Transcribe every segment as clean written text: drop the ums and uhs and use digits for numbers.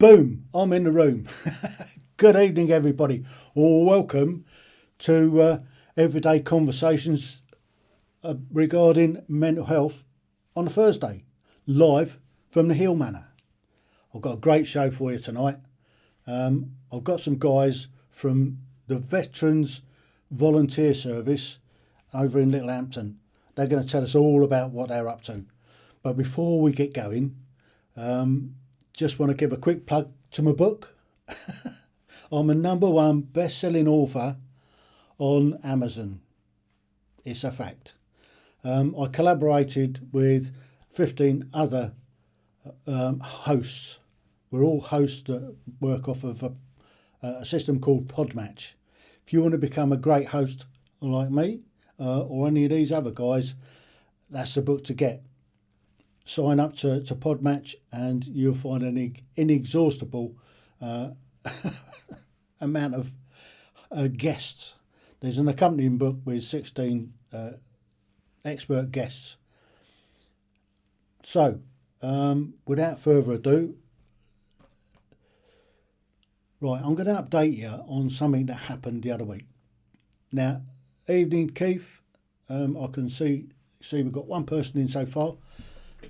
Boom, I'm in the room. Good evening, everybody. Welcome to Everyday Conversations regarding mental health on a Thursday, live from the Heale Manor. I've got a great show for you tonight. I've got some guys from the Veterans Volunteer Service over in Littlehampton. They're going to tell us all about what they're up to. But before we get going, just want to give a quick plug to my book. I'm a #1 best-selling author on Amazon. It's a fact. I collaborated with 15 other hosts. We're all hosts that work off of a system called Podmatch. If you want to become a great host like me or any of these other guys, that's the book to get. Sign up to Podmatch and you'll find an inexhaustible amount of guests. There's an accompanying book with 16 expert guests. So, without further ado, right, I'm going to update you on something that happened the other week. Now, evening, Keith. I can see we've got one person in so far,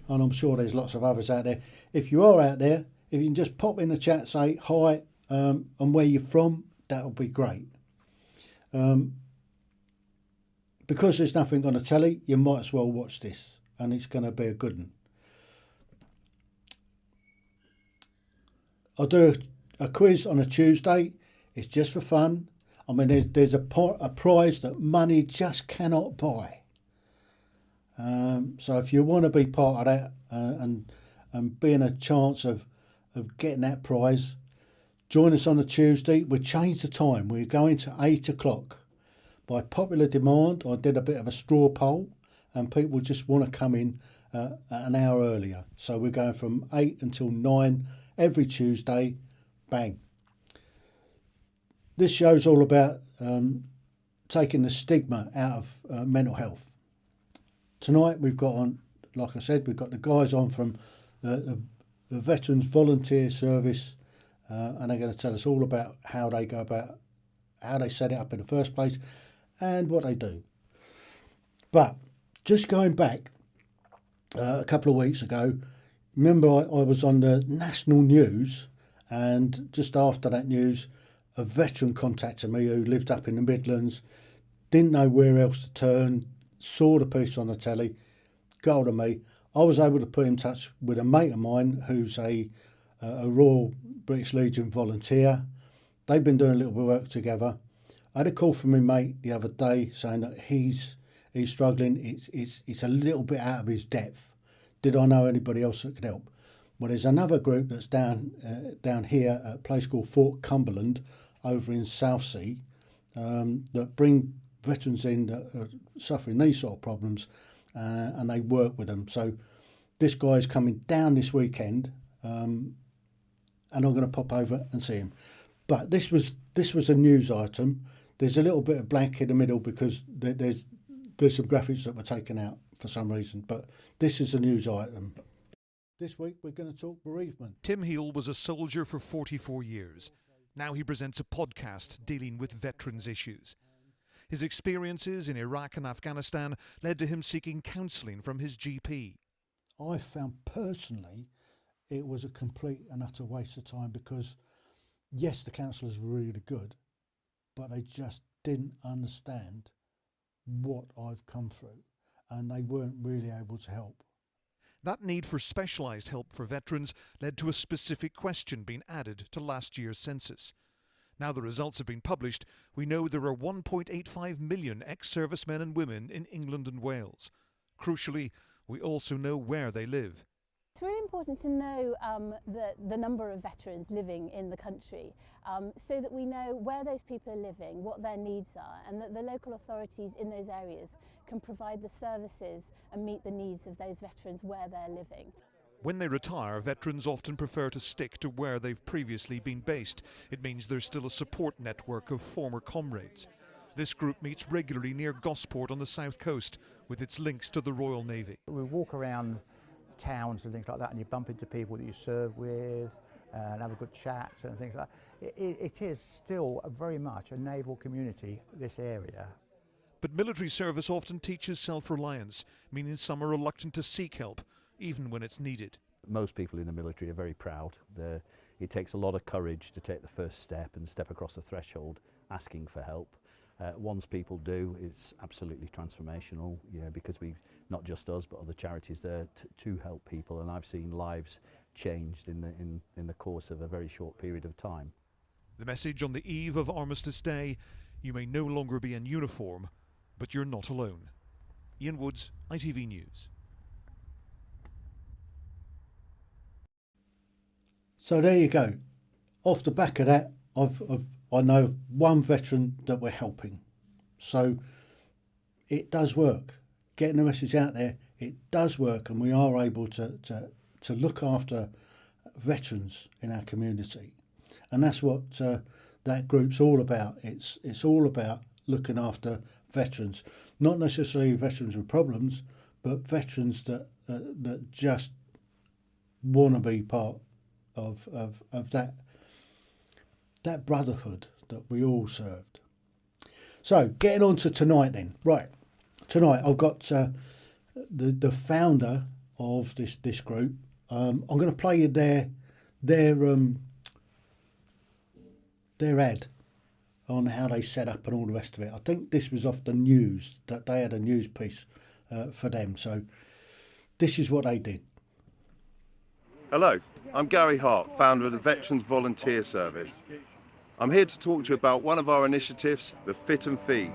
and I'm sure there's lots of others out there. If you are out there, if you can just pop in the chat, say hi and where you're from, that would be great. Because there's nothing on the telly, you might as well watch this, and it's going to be a good one. I'll do a quiz on a Tuesday. It's just for fun. I mean, there's a prize that money just cannot buy. So if you want to be part of that and be in a chance of getting that prize, join us on a Tuesday. We changed the time. We're going to 8 o'clock. By popular demand, I did a bit of a straw poll and people just want to come in an hour earlier. So we're going from 8 until 9 every Tuesday. Bang. This show's all about taking the stigma out of mental health. Tonight we've got on, like I said, we've got the guys on from the Veterans Volunteer Service, and they're going to tell us all about how they go about, how they set it up in the first place, and what they do. But just going back a couple of weeks ago, remember I was on the national news, and just after that news, a veteran contacted me who lived up in the Midlands, didn't know where else to turn, saw the piece on the telly, got hold of me. I was able to put in touch with a mate of mine who's a Royal British Legion volunteer. They've been doing a little bit of work together. I had a call from my mate the other day saying that he's struggling. It's a little bit out of his depth. Did I know anybody else that could help? Well, there's another group that's down here at a place called Fort Cumberland over in Southsea that bring veterans in that are suffering these sort of problems and they work with them. So this guy's coming down this weekend and I'm going to pop over and see him. But this was a news item. There's a little bit of blank in the middle because there's some graphics that were taken out for some reason, but this is a news item. This week we're going to talk bereavement. Tim Heale was a soldier for 44 years. Now he presents a podcast dealing with veterans' issues. His experiences in Iraq and Afghanistan led to him seeking counselling from his GP. I found personally it was a complete and utter waste of time because, yes, the counsellors were really good, but they just didn't understand what I've come through and they weren't really able to help. That need for specialised help for veterans led to a specific question being added to last year's census. Now the results have been published, we know there are 1.85 million ex-servicemen and women in England and Wales. Crucially, we also know where they live. It's really important to know the number of veterans living in the country so that we know where those people are living, what their needs are, and that the local authorities in those areas can provide the services and meet the needs of those veterans where they're living. When they retire, veterans often prefer to stick to where they've previously been based. It means there's still a support network of former comrades. This group meets regularly near Gosport on the south coast, with its links to the Royal Navy. We walk around towns and things like that and you bump into people that you serve with, and have a good chat and things like that. It is still very much a naval community, this area. But military service often teaches self-reliance, meaning some are reluctant to seek help, even when it's needed. Most people in the military are very proud. It takes a lot of courage to take the first step and step across the threshold asking for help. Once people do, it's absolutely transformational, because we've, not just us, but other charities there to help people, and I've seen lives changed in the course of a very short period of time. The message on the eve of Armistice Day: you may no longer be in uniform, but you're not alone. Ian Woods, ITV News. So there you go. Off the back of that, I know of one veteran that we're helping. So it does work. Getting the message out there, it does work, and we are able to look after veterans in our community. And that's what that group's all about. It's all about looking after veterans, not necessarily veterans with problems, but veterans that just want to be part of that brotherhood that we all served. So getting on to tonight then. Right, tonight I've got the founder of this group. I'm going to play you their ad on how they set up and all the rest of it. I think this was off the news, that they had a news piece for them. So this is what they did. Hello, I'm Gary Hart, founder of the Veterans Volunteer Service. I'm here to talk to you about one of our initiatives, the Fit and Feed.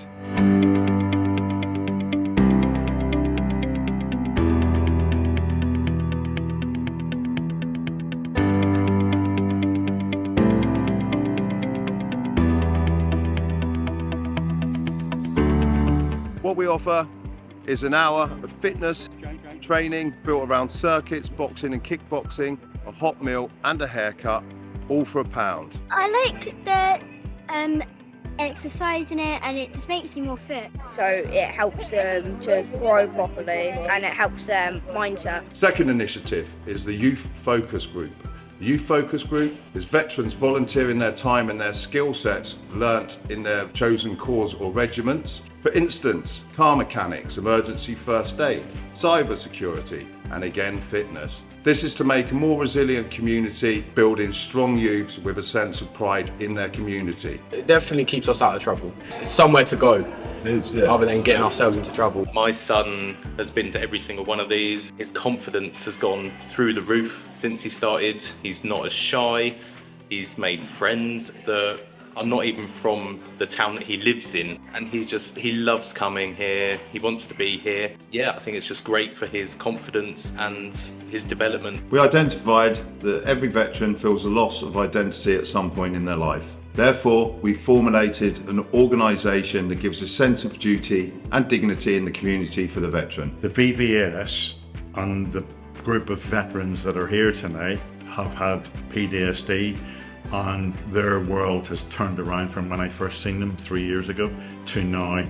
What we offer is an hour of fitness training built around circuits, boxing and kickboxing, a hot meal and a haircut, all for £1. I like the exercise in it, and it just makes you more fit. So it helps them to grow properly, and it helps their mindset. Second initiative is the Youth Focus Group. The Youth Focus Group is veterans volunteering their time and their skill sets learnt in their chosen corps or regiments. For instance, car mechanics, emergency first aid, cyber security, and again fitness. This is to make a more resilient community, building strong youths with a sense of pride in their community. It definitely keeps us out of trouble. It's somewhere to go, other than getting ourselves into trouble. My son has been to every single one of these. His confidence has gone through the roof since he started. He's not as shy. He's made friends that are not even from the town that he lives in, and he loves coming here. He wants to be here. Yeah, I think it's just great for his confidence and his development. We identified that every veteran feels a loss of identity at some point in their life. Therefore, we formulated an organisation that gives a sense of duty and dignity in the community for the veteran. The BVS and the group of veterans that are here tonight have had PTSD, and their world has turned around from when I first seen them 3 years ago to now,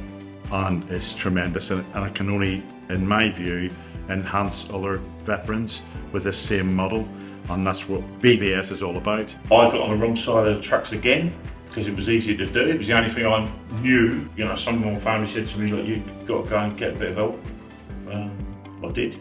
and it's tremendous, and it can only, in my view, enhance other veterans with the same model, and that's what BVS is all about. I got on the wrong side of the tracks again because it was easy to do. It was the only thing I knew. You know, some of my family said to me, "Look, you've got to go and get a bit of help." I did.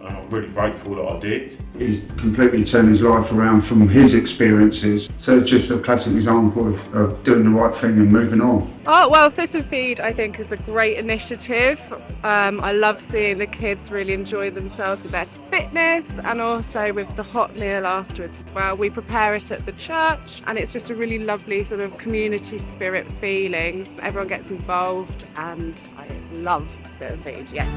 And I'm really grateful that I did. He's completely turned his life around from his experiences. So it's just a classic example of doing the right thing and moving on. Oh, well, Fit and Feed, I think, is a great initiative. I love seeing the kids really enjoy themselves with their fitness, and also with the hot meal afterwards as well. We prepare it at the church, and it's just a really lovely sort of community spirit feeling. Everyone gets involved, and I love Fit and Feed, yeah.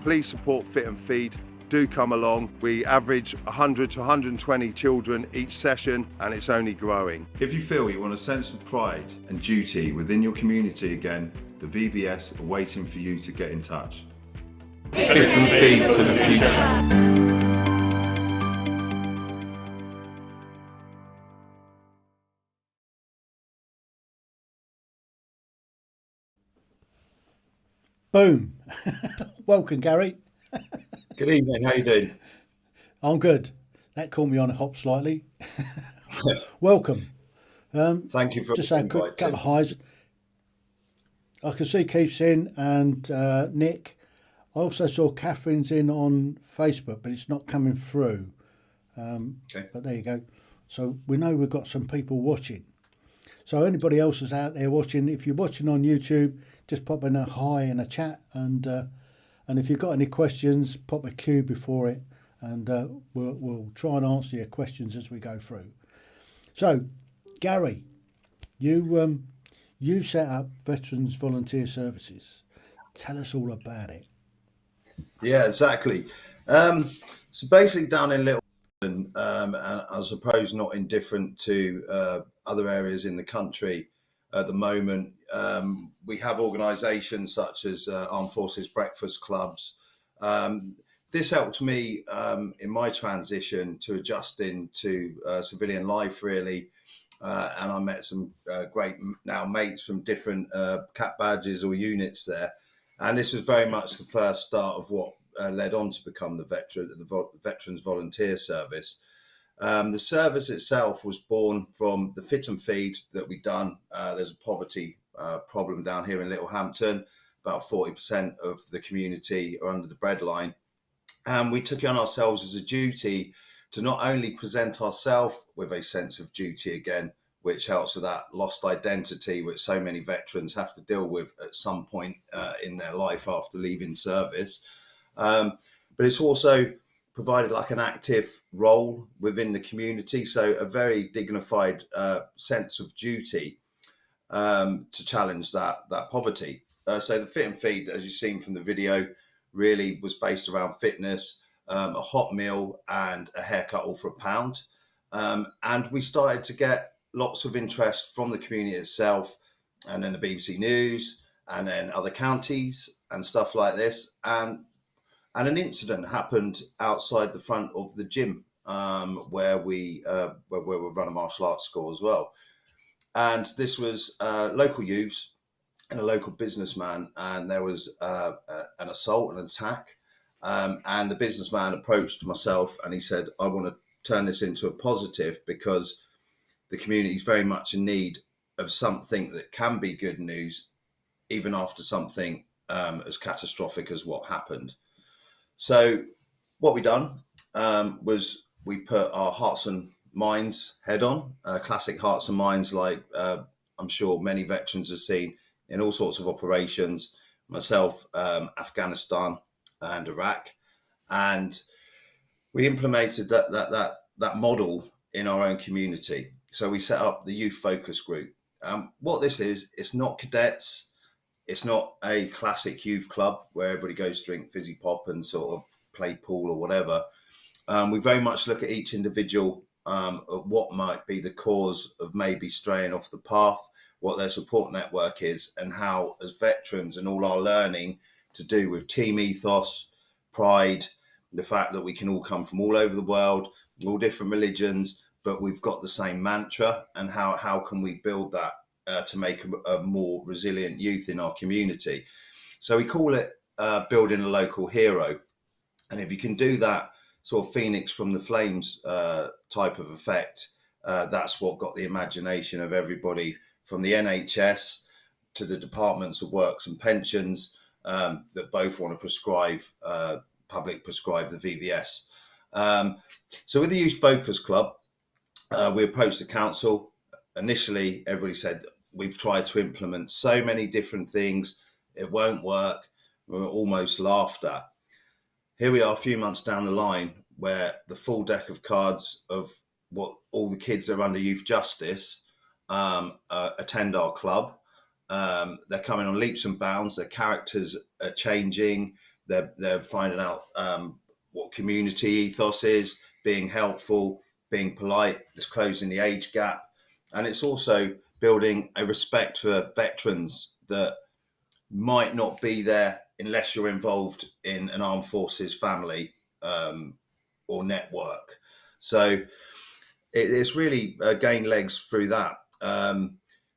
Please support Fit and Feed. Do come along. We average 100 to 120 children each session, and it's only growing. If you feel you want a sense of pride and duty within your community again, the VVS are waiting for you to get in touch. Fit and Feed for the future. Boom. Welcome, Gary. Good evening, how you doing? I'm good. That caught me on a hop slightly. Welcome. Thank you for just say a quick couple of highs. I can see Keith's in and Nick. I also saw Catherine's in on Facebook, but it's not coming through. Okay. But there you go. So we know we've got some people watching. So anybody else is out there watching, if you're watching on YouTube, just pop in a hi in a chat, and if you've got any questions, pop a Q before it, and we'll try and answer your questions as we go through. So, Gary, you set up Veterans Volunteer Services. Tell us all about it. Yeah, exactly. So basically down in Littlehampton, and I suppose not indifferent to other areas in the country at the moment, we have organisations such as Armed Forces Breakfast Clubs. This helped me in my transition to adjusting to civilian life, really. And I met some great now mates from different CAT badges or units there. And this was very much the first start of what led on to become the Veterans Volunteer Service. The service itself was born from the fit and feed that we'd done. There's a poverty problem down here in Littlehampton. About 40% of the community are under the breadline. And we took it on ourselves as a duty to not only present ourselves with a sense of duty again, which helps with that lost identity which so many veterans have to deal with at some point in their life after leaving service. But it's also provided like an active role within the community, so a very dignified sense of duty to challenge that poverty. So the fit and feed, as you've seen from the video, really was based around fitness, a hot meal and a haircut all for £1. And we started to get lots of interest from the community itself, and then the BBC News, and then other counties and stuff like this. And an incident happened outside the front of the gym where we run a martial arts school as well. And this was local youths and a local businessman, and there was an assault, an attack. And the businessman approached myself and he said, I want to turn this into a positive because the community is very much in need of something that can be good news, even after something as catastrophic as what happened. So what we done was we put our hearts and minds head on, classic hearts and minds like I'm sure many veterans have seen in all sorts of operations, myself, Afghanistan and Iraq. And we implemented that model in our own community. So we set up the youth focus group. What this is, it's not cadets. It's not a classic youth club where everybody goes to drink fizzy pop and sort of play pool or whatever. We very much look at each individual, at what might be the cause of maybe straying off the path, what their support network is, and how as veterans and all our learning to do with team ethos, pride, the fact that we can all come from all over the world, all different religions, but we've got the same mantra, and how can we build that to make a more resilient youth in our community. So we call it building a local hero. And if you can do that sort of phoenix from the flames type of effect, that's what got the imagination of everybody from the NHS to the departments of works and pensions that both want to prescribe, public prescribe the VVS. So with the Youth Focus Club, we approached the council. Initially, everybody said, we've tried to implement so many different things, it won't work. We were almost laughed at. Here we are a few months down the line where the full deck of cards of what all the kids that are under youth justice attend our club. They're coming on leaps and bounds. Their characters are changing. They're finding out what community ethos is, being helpful, being polite. It's closing the age gap. And it's also building a respect for veterans that might not be there unless you're involved in an armed forces family or network. So it's really gained legs through that.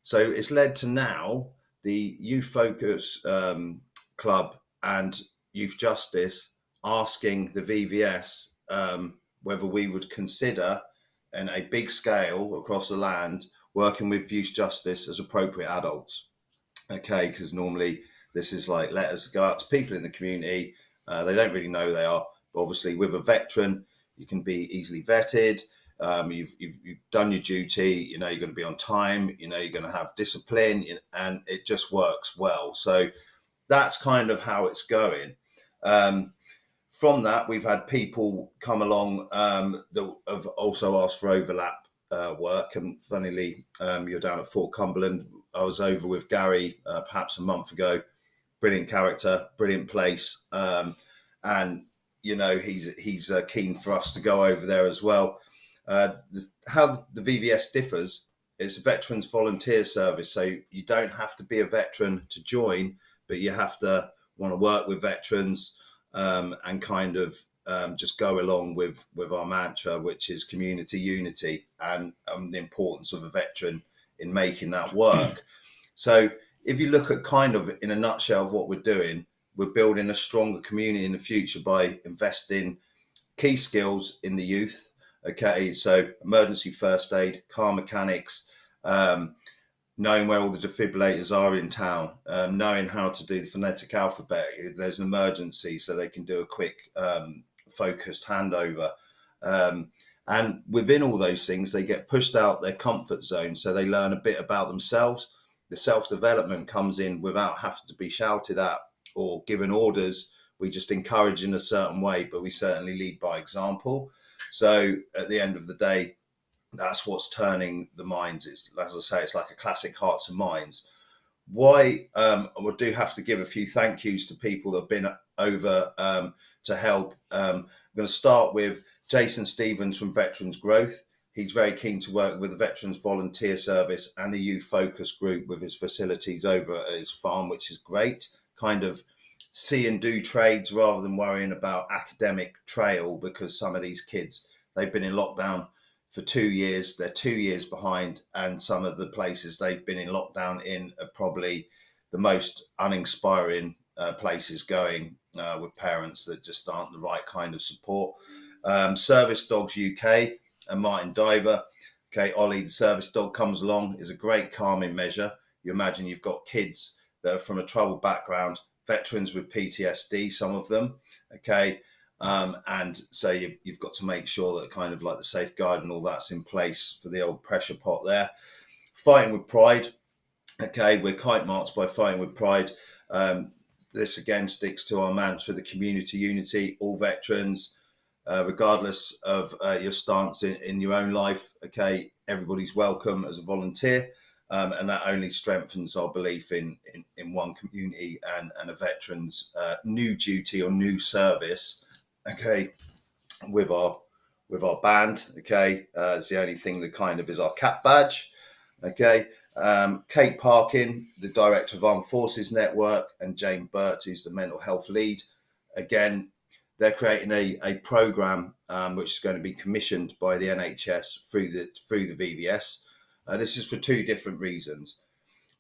So it's led to now the Youth Focus club and youth justice asking the VVS whether we would consider in a big scale across the land working with youth justice as appropriate adults. Okay, because normally this is like letters go out to people in the community. They don't really know who they are. But obviously with a veteran, you can be easily vetted. You've done your duty, you know, you're going to be on time, you know, you're going to have discipline, and it just works well. So that's kind of how it's going. From that, we've had people come along that have also asked for overlap work. And funnily, you're down at Fort Cumberland. I was over with Gary perhaps a month ago. Brilliant character, brilliant place. And, you know, he's keen for us to go over there as well. How the VVS differs is a veterans volunteer service. So you don't have to be a veteran to join, but you have to want to work with veterans and kind of just go along with our mantra, which is community unity and the importance of a veteran in making that work. So if you look at kind of in a nutshell of what we're doing, we're building a stronger community in the future by investing key skills in the youth. Okay, so emergency first aid, car mechanics, knowing where all the defibrillators are in town, knowing how to do the phonetic alphabet if there's an emergency, so they can do a quick focused handover. And within all those things, they get pushed out their comfort zone, so they learn a bit about themselves. The self-development comes in without having to be shouted at or given orders. We just encourage in a certain way, but we certainly lead by example. So at the end of the day, that's what's turning the minds. It's, as I say, it's like a classic hearts and minds. Why? I do have to give a few thank yous to people that have been over to help. I'm going to start with Jason Stevens from Veterans Growth. He's very keen to work with the Veterans Volunteer Service and the youth focus group with his facilities over at his farm, which is great. Kind of see and do trades rather than worrying about academic trail, because some of these kids, they've been in lockdown for 2 years. They're 2 years behind, and some of the places they've been in lockdown in are probably the most uninspiring places going with parents that just aren't the right kind of support. Service Dogs UK and Martin Diver. Okay, Ollie, the service dog, comes along, is a great calming measure. You imagine you've got kids that are from a troubled background, veterans with PTSD, some of them. Okay, and so you've got to make sure that kind of like the safeguard and all that's in place for the old pressure pot there. Fighting with Pride. Okay, we're kite marked by Fighting with Pride. This again sticks to our mantra, the community unity, all veterans, regardless of your stance in your own life. Okay, everybody's welcome as a volunteer. And that only strengthens our belief in one community and a veteran's new duty or new service. Okay, with our band. Okay, it's the only thing that kind of is our cap badge. Okay, Kate Parkin, the director of Armed Forces Network, and Jane Burt, who's the mental health lead. Again, they're creating a program which is going to be commissioned by the NHS through the VVS. This is for two different reasons.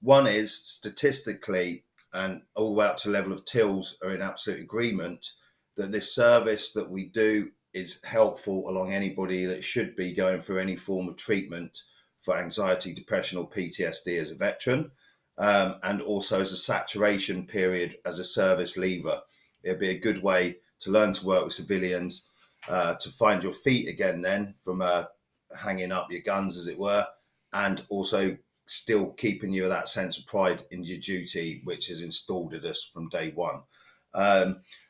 One is statistically, and all the way up to the level of TILs are in absolute agreement, that this service that we do is helpful along anybody that should be going through any form of treatment for anxiety, depression or PTSD as a veteran, and also as a saturation period as a service leaver. It'll be a good way to learn to work with civilians, to find your feet again then from hanging up your guns, as it were, and also still keeping you that sense of pride in your duty, which is installed at us from day one.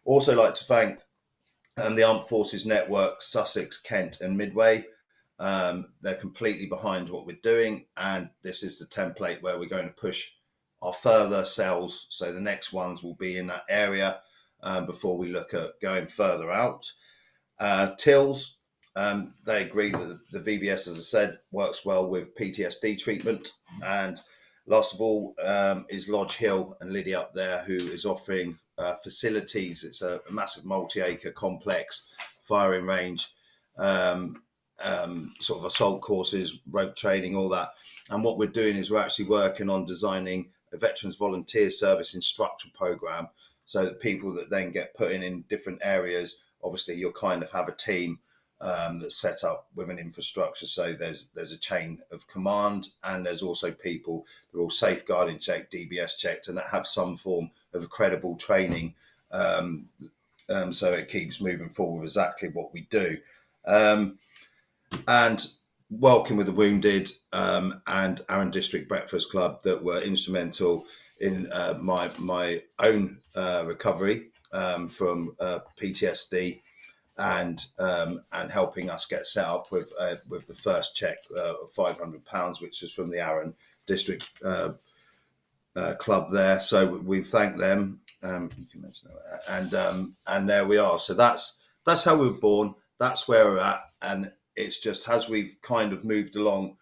Also like to thank the Armed Forces Network, Sussex, Kent and Midway. They're completely behind what we're doing, and this is the template where we're going to push our further cells. So the next ones will be in that area before we look at going further out. TILs, they agree that the VVS, as I said, works well with PTSD treatment. And last of all is Lodge Hill and Lydia up there, who is offering facilities. It's a massive multi-acre complex, firing range, sort of assault courses, rope training, all that. And what we're doing is we're actually working on designing a Veterans Volunteer Service instructor program. so that people that then get put in different areas, obviously you'll kind of have a team that's set up with an infrastructure. So there's a chain of command, and there's also people that are all safeguarding checked, DBS checked, and that have some form of credible training. So it keeps moving forward with exactly what we do. And working with the wounded and Arran District Breakfast Club that were instrumental in my own recovery from PTSD, and helping us get set up with the first check of £500, which is from the Arran District Club there. So we thank them. You can mention that. And there we are. So that's how we were born. That's where we're at. And it's just as we've kind of moved along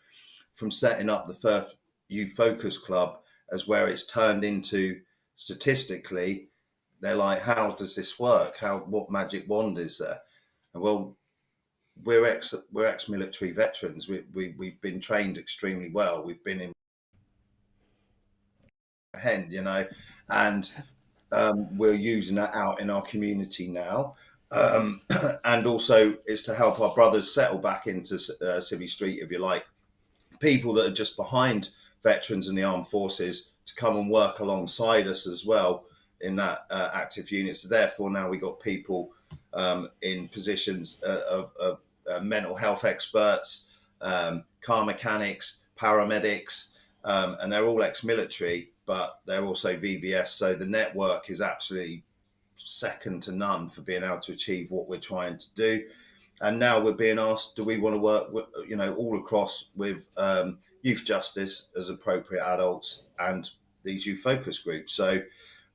from setting up the first Youth Focus Club, as where it's turned into, statistically, they're like, how does this work? What magic wand is there? And well, we're ex-military veterans. We've been trained extremely well. We've been in hand, and we're using that out in our community now. And also it's to help our brothers settle back into Civvy Street, if you like, people that are just behind veterans and the armed forces to come and work alongside us as well in that active unit. So therefore now we got people in positions of mental health experts, car mechanics, paramedics, and they're all ex-military, but they're also VVS. So the network is absolutely second to none for being able to achieve what we're trying to do. And now we're being asked, do we want to work with, all across with youth justice as appropriate adults and these youth focus groups. So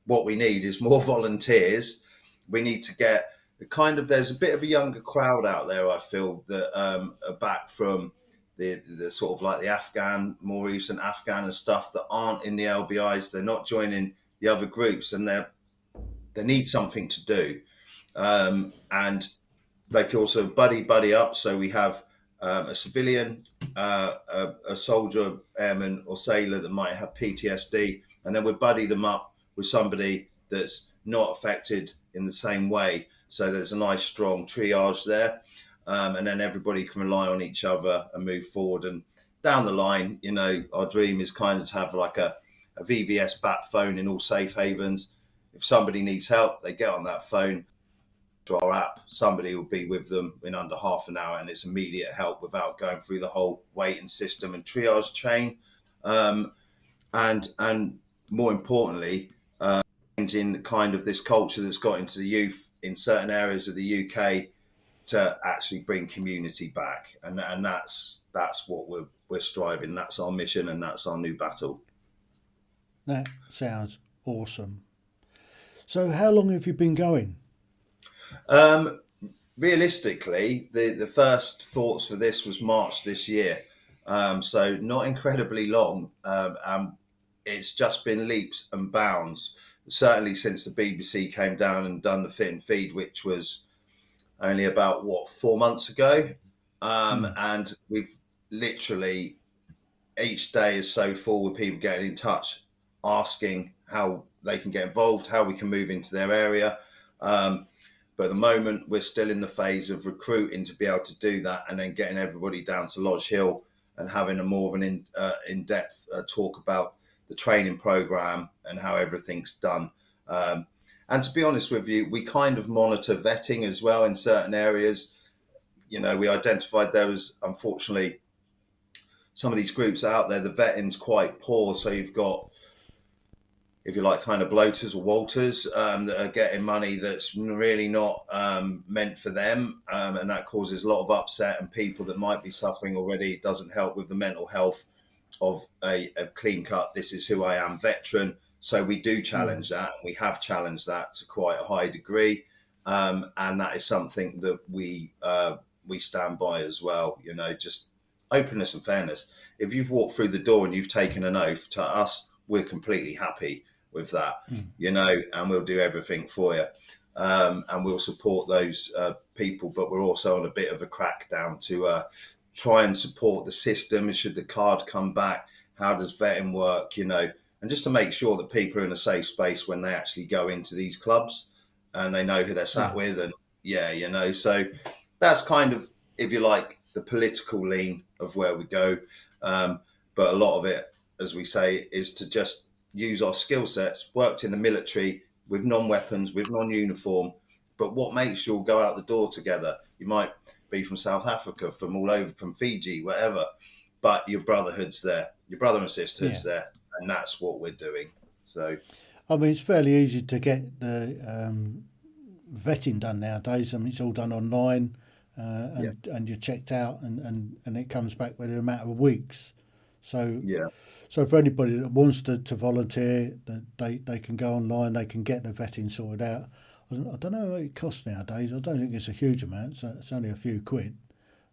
what we need is more volunteers. We need to get there's a bit of a younger crowd out there, I feel, that are back from the sort of like the more recent Afghan and stuff, that aren't in the LBIs. They're not joining the other groups, and they need something to do. And they can also buddy up. So we have a civilian, a soldier, airman or sailor that might have PTSD, and then we buddy them up with somebody that's not affected in the same way. So there's a nice strong triage there. And then everybody can rely on each other and move forward. And down the line, our dream is kind of to have like a VVS bat phone in all safe havens. If somebody needs help, they get on that phone to our app. Somebody will be with them in under half an hour, and it's immediate help without going through the whole waiting system and triage chain. And more importantly, changing kind of this culture that's got into the youth in certain areas of the UK to actually bring community back, and that's what we're striving. That's our mission, and that's our new battle. That sounds awesome. So how long have you been going? Realistically, the first thoughts for this was March this year, so not incredibly long. It's just been leaps and bounds, certainly since the BBC came down and done the Fit and Feed, which was only about 4 months ago. And we've literally, each day is so full with people getting in touch, asking how they can get involved, how we can move into their area. But at the moment, we're still in the phase of recruiting to be able to do that, and then getting everybody down to Lodge Hill and having a more of an in-depth talk about the training program and how everything's done. And to be honest with you, we kind of monitor vetting as well in certain areas. We identified there was, unfortunately, some of these groups out there, the vetting's quite poor. So you've got, if you like, kind of bloaters or Walters that are getting money that's really not meant for them. And that causes a lot of upset, and people that might be suffering already. It doesn't help with the mental health of a clean cut, this is who I am veteran. So we do challenge that. We have challenged that to quite a high degree. And that is something that we stand by as well, just openness and fairness. If you've walked through the door and you've taken an oath to us, we're completely happy with that, and we'll do everything for you. And we'll support those people, but we're also on a bit of a crackdown to try and support the system. Should the card come back, how does vetting work? and just to make sure that people are in a safe space when they actually go into these clubs and they know who they're sat with. And so that's kind of, if you like, the political lean of where we go. But a lot of it, as we say, is to just use our skill sets, worked in the military with non-weapons, with non-uniform. But what makes you all go out the door together? You might be from South Africa, from all over, from Fiji, whatever, but your brotherhood's there, your brother and sisterhood's there, and that's what we're doing. So, I mean, it's fairly easy to get the vetting done nowadays. I mean, it's all done online, and you're checked out, and it comes back within a matter of weeks. So so for anybody that wants to volunteer, that they can go online, they can get the vetting sorted out. I don't know what it costs nowadays. I don't think it's a huge amount. So it's only a few quid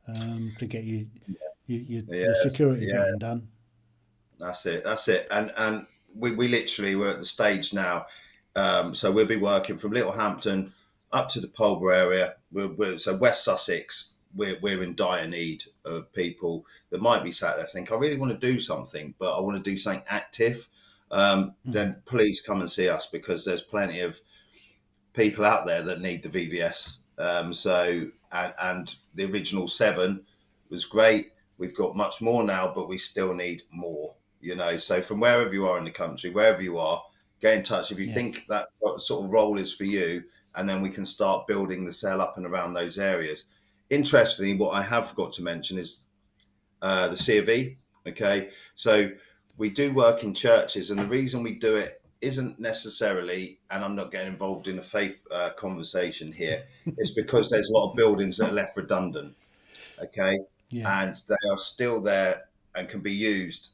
to get your security vetting done. That's it. And we literally, we're at the stage now. So we'll be working from Littlehampton up to the Polborough area. So West Sussex, we're in dire need of people that might be sat there think, I really want to do something, but I want to do something active. Then please come and see us, because there's plenty of people out there that need the VVS. And the original 7 was great. We've got much more now, but we still need more, So from wherever you are in the country, wherever you are, get in touch if you think that sort of role is for you, and then we can start building the cell up and around those areas. Interestingly, what I have forgot to mention is the C of E. Okay, so we do work in churches, and the reason we do it isn't necessarily, and I'm not getting involved in a faith conversation here, it's because there's a lot of buildings that are left redundant, okay? And they are still there and can be used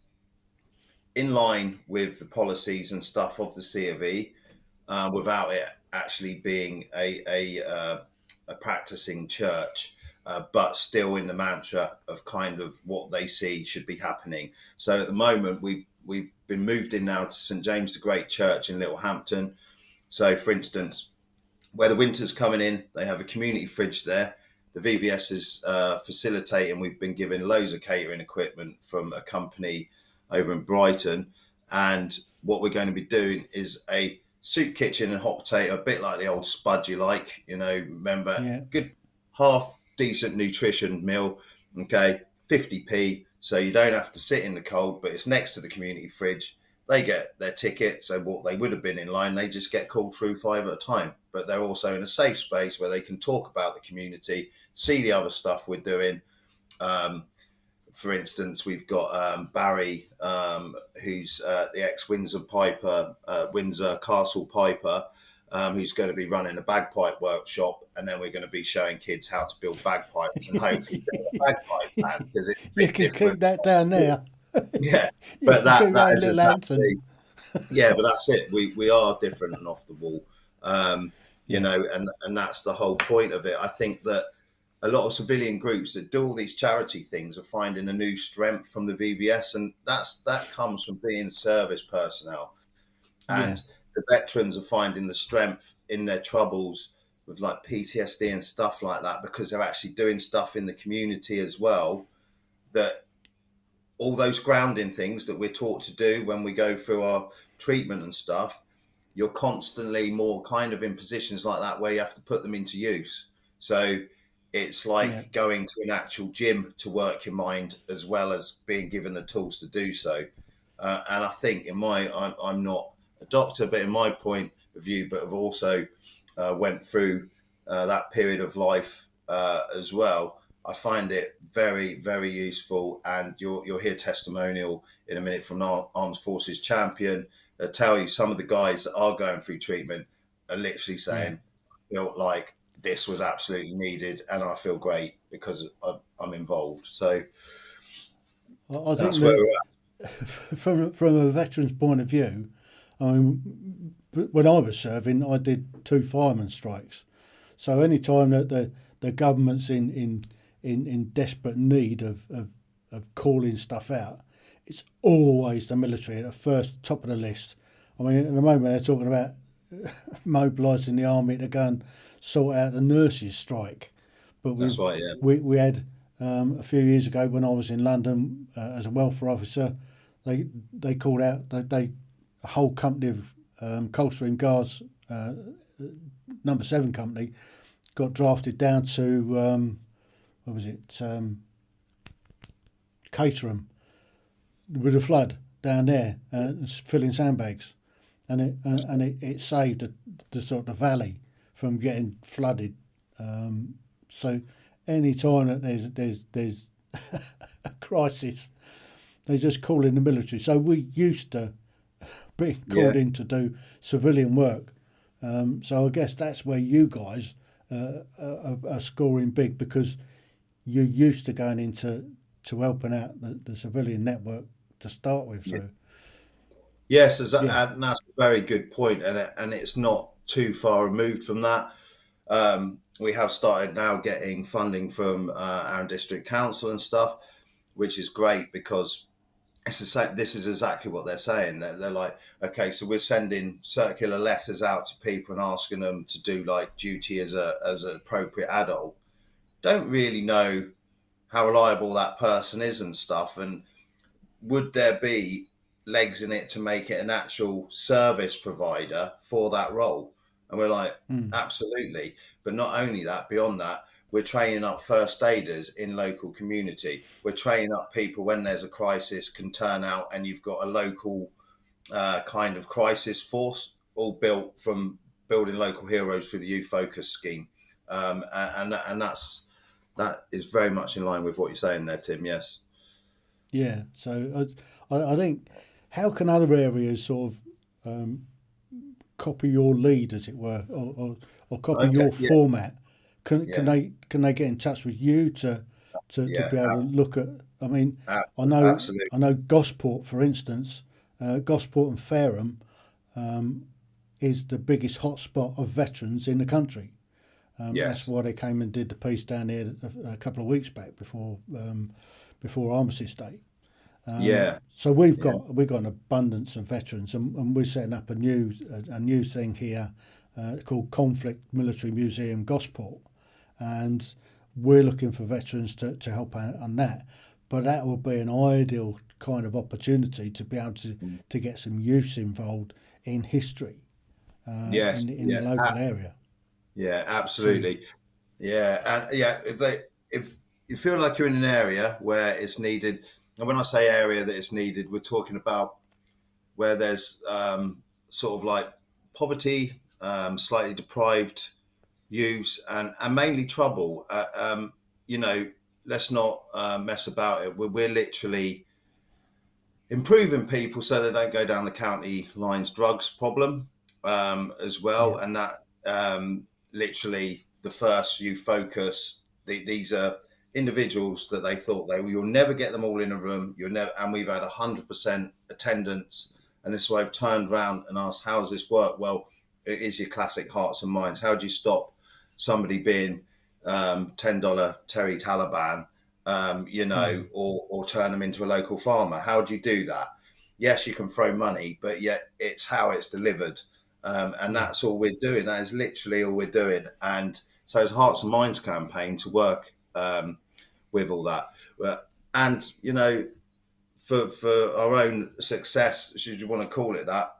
in line with the policies and stuff of the C of E, without it actually being a practicing church, but still in the mantra of kind of what they see should be happening. So at the moment, we've been moved in now to St James the Great Church in Littlehampton. So, for instance, where the winter's coming in, they have a community fridge there. The VVS is facilitating. We've been given loads of catering equipment from a company over in Brighton. And what we're going to be doing is a soup kitchen and hot potato, a bit like the old Spud, you like, remember, good half decent nutrition meal, okay, 50p. So you don't have to sit in the cold, but it's next to the community fridge. They get their ticket, so what they would have been in line, they just get called through 5 at a time. But they're also in a safe space where they can talk about the community, see the other stuff we're doing. For instance, we've got Barry, who's the ex-Windsor Piper, Windsor Castle Piper, who's going to be running a bagpipe workshop, and then we're going to be showing kids how to build bagpipes and hopefully build a bagpipe band. You can keep that down there. Yeah, but that is exactly, but that's it. We are different and off the wall, and that's the whole point of it. I think that a lot of civilian groups that do all these charity things are finding a new strength from the VVS, and that comes from being service personnel, and the veterans are finding the strength in their troubles with like PTSD and stuff like that, because they're actually doing stuff in the community as well, that all those grounding things that we're taught to do when we go through our treatment and stuff, you're constantly more kind of in positions like that where you have to put them into use. So it's like going to an actual gym to work your mind as well as being given the tools to do so. And I think I'm not a doctor, but in my point of view, but have also went through that period of life as well. I find it very, very useful, and you'll hear testimonial in a minute from our Armed Forces champion that tell you some of the guys that are going through treatment are literally saying, I feel like this was absolutely needed, and I feel great because I'm involved. So I think where we're at. From a veteran's point of view, I mean, when I was serving, I did 2 fireman strikes. So any time that the government's in desperate need of calling stuff out, it's always the military at the first top of the list. I mean, at the moment they're talking about mobilising the army to go and sort out the nurses' strike. But that's right, yeah. We had a few years ago when I was in London as a welfare officer, they called out, they a whole company of Coldstream Guards, number 7 company, got drafted down to what was it, Catering, with a flood down there, filling sandbags, and it saved the sort of valley from getting flooded. So any time that there's a crisis, they just call in the military. So we used to be called in to do civilian work. So I guess that's where you guys are scoring big, because you're used to going into helping out the civilian network to start with. So yes, and that's a very good point, and it's not too far removed from that. We have started now getting funding from our district council and stuff, which is great, because this is exactly what they're saying. They're like, okay, so we're sending circular letters out to people and asking them to do like duty as an appropriate adult. Don't really know how reliable that person is and stuff, and would there be legs in it to make it an actual service provider for that role? And we're like, absolutely. But not only that, beyond that, we're training up first aiders in local community. We're training up people when there's a crisis can turn out, and you've got a local kind of crisis force, all built from building local heroes through the youth focus scheme. And that is very much in line with what you're saying there, Tim. Yes. Yeah. So I think, how can other areas sort of copy your lead, as it were, or copy your format? Can they get in touch with you to be able to look at? I mean, I know Gosport, for instance, Gosport and Fareham is the biggest hotspot of veterans in the country. That's why they came and did the piece down here a couple of weeks back before Armistice Day. So we've got an abundance of veterans, and we're setting up a new thing here called Conflict Military Museum Gosport, and we're looking for veterans to help out on that. But that will be an ideal kind of opportunity to be able to get some youths involved in history in the local area. Yeah, absolutely. If you feel like you're in an area where it's needed, and when I say area that it's needed, we're talking about where there's sort of like poverty, slightly deprived youths, and mainly trouble. Let's not mess about it. We're literally improving people so they don't go down the county lines drugs problem as well. And that literally the first youth focus, these are individuals that they thought you'll never get them all in a room. And we've had 100% attendance. And this is why I've turned around and asked, how does this work? Well, it is your classic hearts and minds. How do you stop somebody being $10 Terry Taliban, or turn them into a local farmer? How do you do that? Yes, you can throw money, but yet it's how it's delivered. And that's all we're doing. That is literally all we're doing. And so it's Hearts and Minds campaign to work with all that. And, for our own success, should you want to call it that,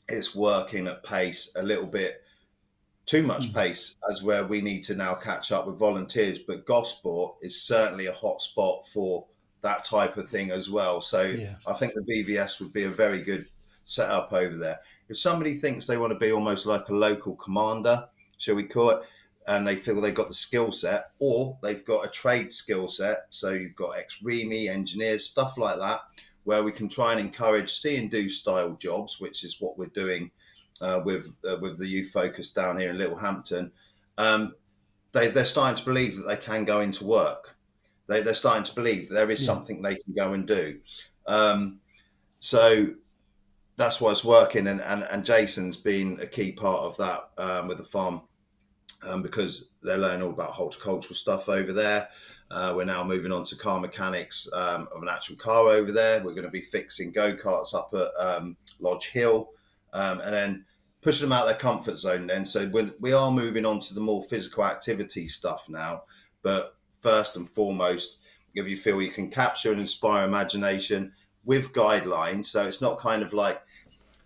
it's working at pace, a little bit too much pace, as where we need to now catch up with volunteers. But Gosport is certainly a hot spot for that type of thing as well. So I think the VVS would be a very good setup over there. If somebody thinks they want to be almost like a local commander, shall we call it, and they feel they've got the skill set, or they've got a trade skill set, so you've got ex-REME, engineers, stuff like that, where we can try and encourage see and do style jobs, which is what we're doing with the youth focus down here in Littlehampton. They're starting to believe that they can go into work. They're starting to believe that there is something they can go and do. So that's why it's working, and Jason's been a key part of that with the farm, because they're learning all about horticultural stuff over there. We're now moving on to car mechanics of an actual car over there. We're going to be fixing go-karts up at Lodge Heale, and then pushing them out of their comfort zone then. So we are moving on to the more physical activity stuff now. But first and foremost, if you feel you can capture and inspire imagination with guidelines, so it's not kind of like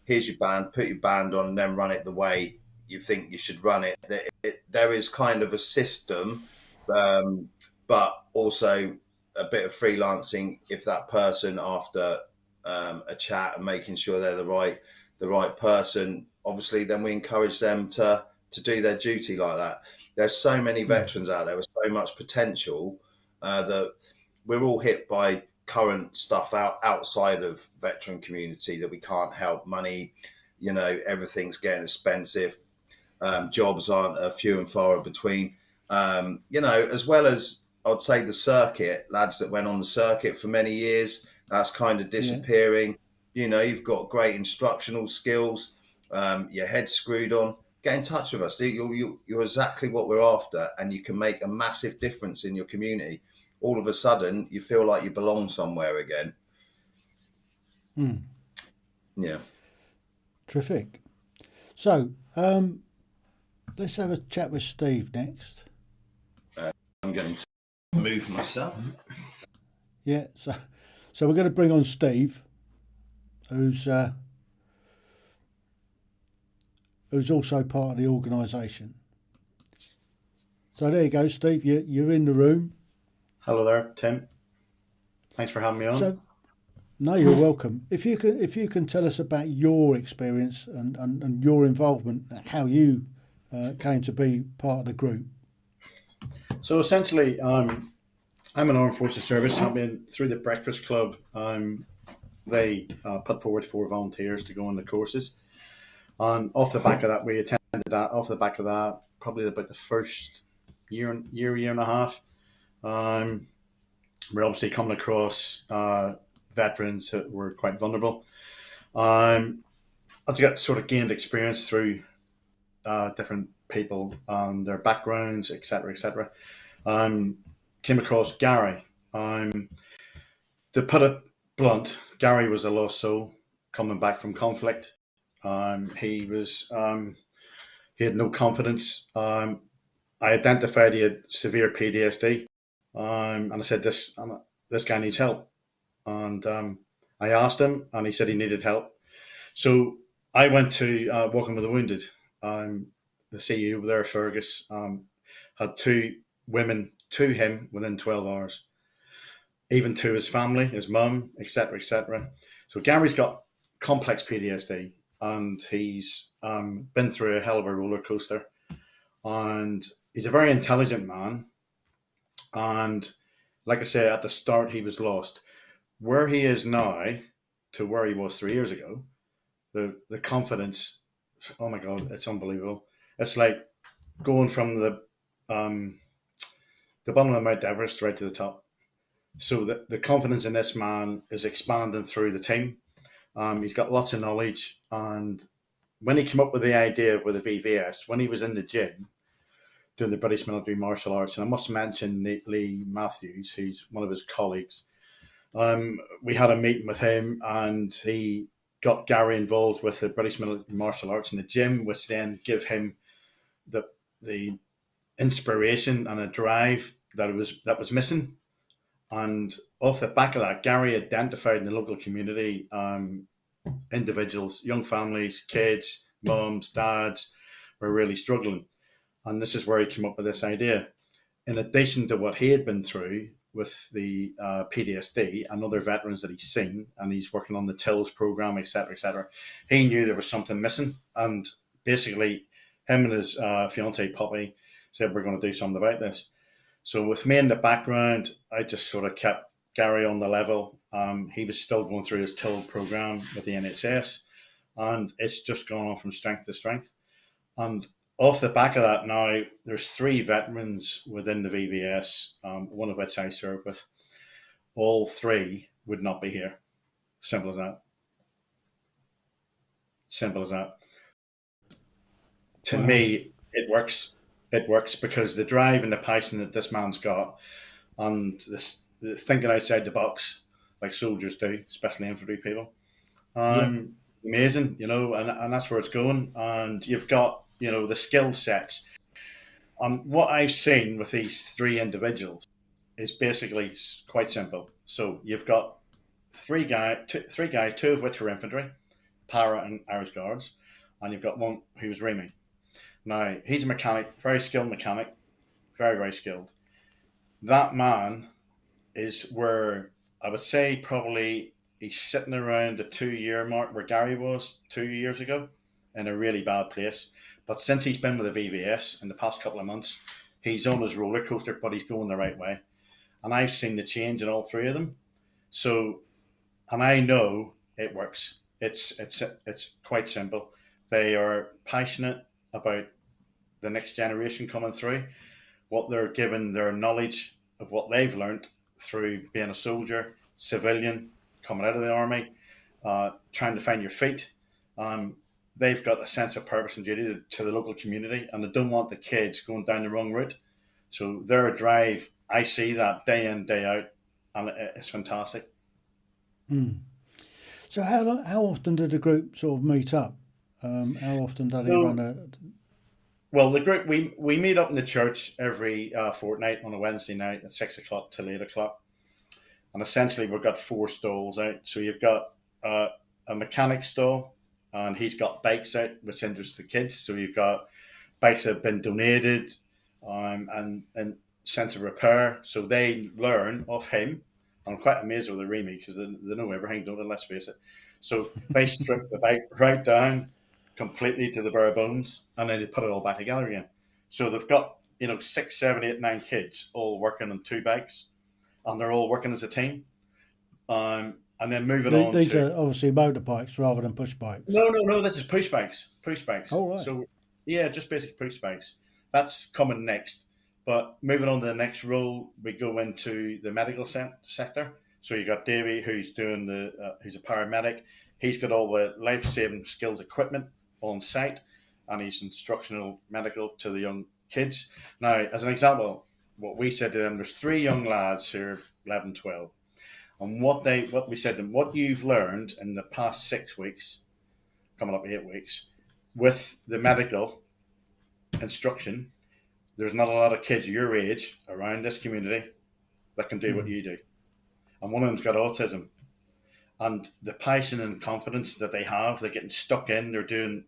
here's your band, put your band on, and then run it the way you think you should run it. There is kind of a system, but also a bit of freelancing if that person, after a chat and making sure they're the right person, obviously then we encourage them to do their duty like that. There's so many veterans out there with so much potential that we're all hit by current stuff outside of veteran community that we can't help. Money, everything's getting expensive. Jobs aren't few and far between. As well as I'd say the circuit, lads that went on the circuit for many years, that's kind of disappearing. You've got great instructional skills, your head's screwed on. Get in touch with us. You're exactly what we're after, and you can make a massive difference in your community. All of a sudden, you feel like you belong somewhere again. Yeah. Terrific. So, let's have a chat with Steve next. I'm going to move myself. Yeah, so we're going to bring on Steve, who's also part of the organisation. So there you go, Steve. You're in the room. Hello there, Tim. Thanks for having me on. So, no, you're welcome. If you can tell us about your experience and your involvement, how you came to be part of the group. So essentially, I'm an Armed Forces Service champion through the Breakfast Club. They put forward 4 volunteers to go on the courses. And off the back of that, we attended that. Off the back of that, probably about the first year and a half, we're obviously coming across veterans that were quite vulnerable. I got sort of gained experience through different people and their backgrounds, etc., etc. Came across Gary. To put it blunt, Gary was a lost soul coming back from conflict. He had no confidence. I identified he had severe PTSD, and I said, this guy needs help. And I asked him, and he said he needed help. So I went to Walking with the Wounded. The CEO there, Fergus, had 2 women to him within 12 hours, even to his family, his mum, etc., etc. So Gary's got complex PTSD, and he's been through a hell of a roller coaster. And he's a very intelligent man. And like I say, at the start, he was lost. Where he is now to where he was 3 years ago, the confidence, oh my God, it's unbelievable. It's like going from the bottom of Mount Everest right to the top. So the confidence in this man is expanding through the team. He's got lots of knowledge. And when he came up with the idea with the VVS, when he was in the gym doing the British Military Martial Arts, and I must mention Lee Matthews, who's one of his colleagues, we had a meeting with him, and he got Gary involved with the British Military Martial Arts in the gym, which then give him the inspiration and a drive that was missing. And off the back of that, Gary identified in the local community individuals, young families, kids, moms, dads were really struggling. And this is where he came up with this idea. In addition to what he had been through with the PTSD and other veterans that he's seen, and he's working on the TILS program, etc., etc., he knew there was something missing. And basically, him and his fiancée, Poppy, said, we're going to do something about this. So with me in the background, I just sort of kept Gary on the level. He was still going through his TIL program with the NHS, and it's just gone on from strength to strength. And off the back of that now, there's 3 veterans within the VBS, one of which I serve with. All 3 would not be here. Simple as that. Simple as that. To me, it works. It works because the drive and the passion that this man's got, and this thinking outside the box, like soldiers do, especially infantry people, amazing, and that's where it's going. And you've got, the skill sets. What I've seen with these 3 individuals is basically quite simple. So you've got 3 guys, 2 of which are infantry, Para and Irish Guards, and you've got one who was Remy. Now, he's a mechanic, very skilled mechanic, very, very skilled. That man is where I would say probably he's sitting around the 2 year mark where Gary was 2 years ago, in a really bad place. But since he's been with the VVS in the past couple of months, he's on his roller coaster, but he's going the right way. And I've seen the change in all three of them. So, and I know it works. It's quite simple. They are passionate about the next generation coming through, what they're given, their knowledge of what they've learned through being a soldier, civilian, coming out of the army, trying to find your feet. They've got a sense of purpose and duty to the local community, and they don't want the kids going down the wrong route. So their drive, I see that day in, day out, and it's fantastic. So how often did the group sort of meet up? How often did they run a... Well, the group, we meet up in the church every fortnight on a Wednesday night at 6 o'clock till 8 o'clock. And essentially we've got 4 stalls out. So you've got a mechanic stall, and he's got bikes out, which interests the kids. So you've got bikes that have been donated and sense of repair. So they learn off him. I'm quite amazed with the Remy because they know everything, don't they? Let's face it. So they strip the bike right down completely to the bare bones, and then they put it all back together again. So they've got 6, 7, 8, 9 kids all working on 2 bikes, and they're all working as a team. And then moving on. These are obviously motorbikes rather than push bikes. No. This is push bikes. Push bikes. Oh, right. So yeah, just basic push bikes. That's coming next. But moving on to the next role, we go into the medical sector. So you got Davey, who's doing who's a paramedic. He's got all the life-saving skills equipment on site, and he's instructional medical to the young kids. Now, as an example, what we said to them, there's 3 young lads who are 11, 12. And what we said to them, what you've learned in the past 6 weeks, coming up 8 weeks, with the medical instruction, there's not a lot of kids your age around this community that can do what you do. And one of them's got autism. And the passion and confidence that they have, they're getting stuck in, they're doing,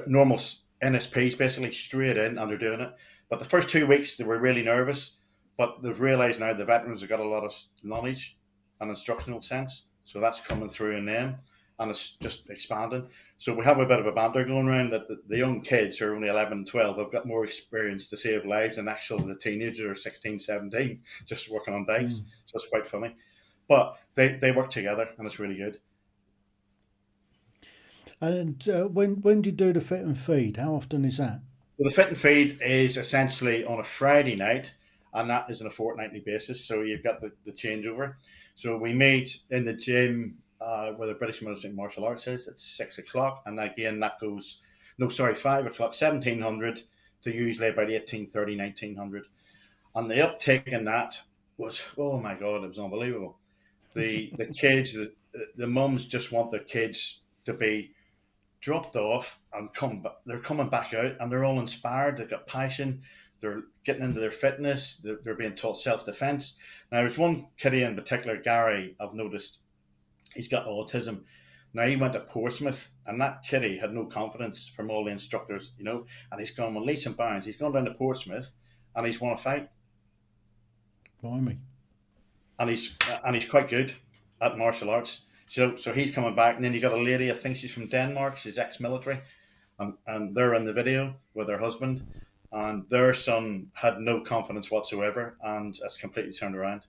normal NSPs basically straight in, and they're doing it. But the first 2 weeks, they were really nervous, but they've realised now the veterans have got a lot of knowledge and instructional sense. So that's coming through in them, and it's just expanding. So we have a bit of a banter going around that the young kids who are only 11, 12 have got more experience to save lives than actually the teenagers who are 16, 17, just working on bikes. So it's quite funny. But they work together, and it's really good. And when do you do the fit and feed? How often is that? Well, the fit and feed is essentially on a Friday night, and that is on a fortnightly basis. So you've got the changeover. So we meet in the gym where the British Military Martial Arts is at 6 o'clock, and again that goes 5 o'clock, 1700 to usually about 1830, 1900. And the uptake in that was, oh my God, it was unbelievable. The kids, the mums just want their kids to be dropped off and they're coming back out, and they're all inspired. They've got passion. They're getting into their fitness. They're being taught self-defense. Now, there's one kiddie in particular, Gary, I've noticed. He's got autism. Now, he went to Portsmouth, and that kiddie had no confidence from all the instructors, and he's gone with leaps and bounds. He's gone down to Portsmouth, and he's won a fight. Blimey. And he's quite good at martial arts. So he's coming back, and then you got a lady, I think she's from Denmark, she's ex-military, and they're in the video with her husband, and their son had no confidence whatsoever, and it's completely turned around.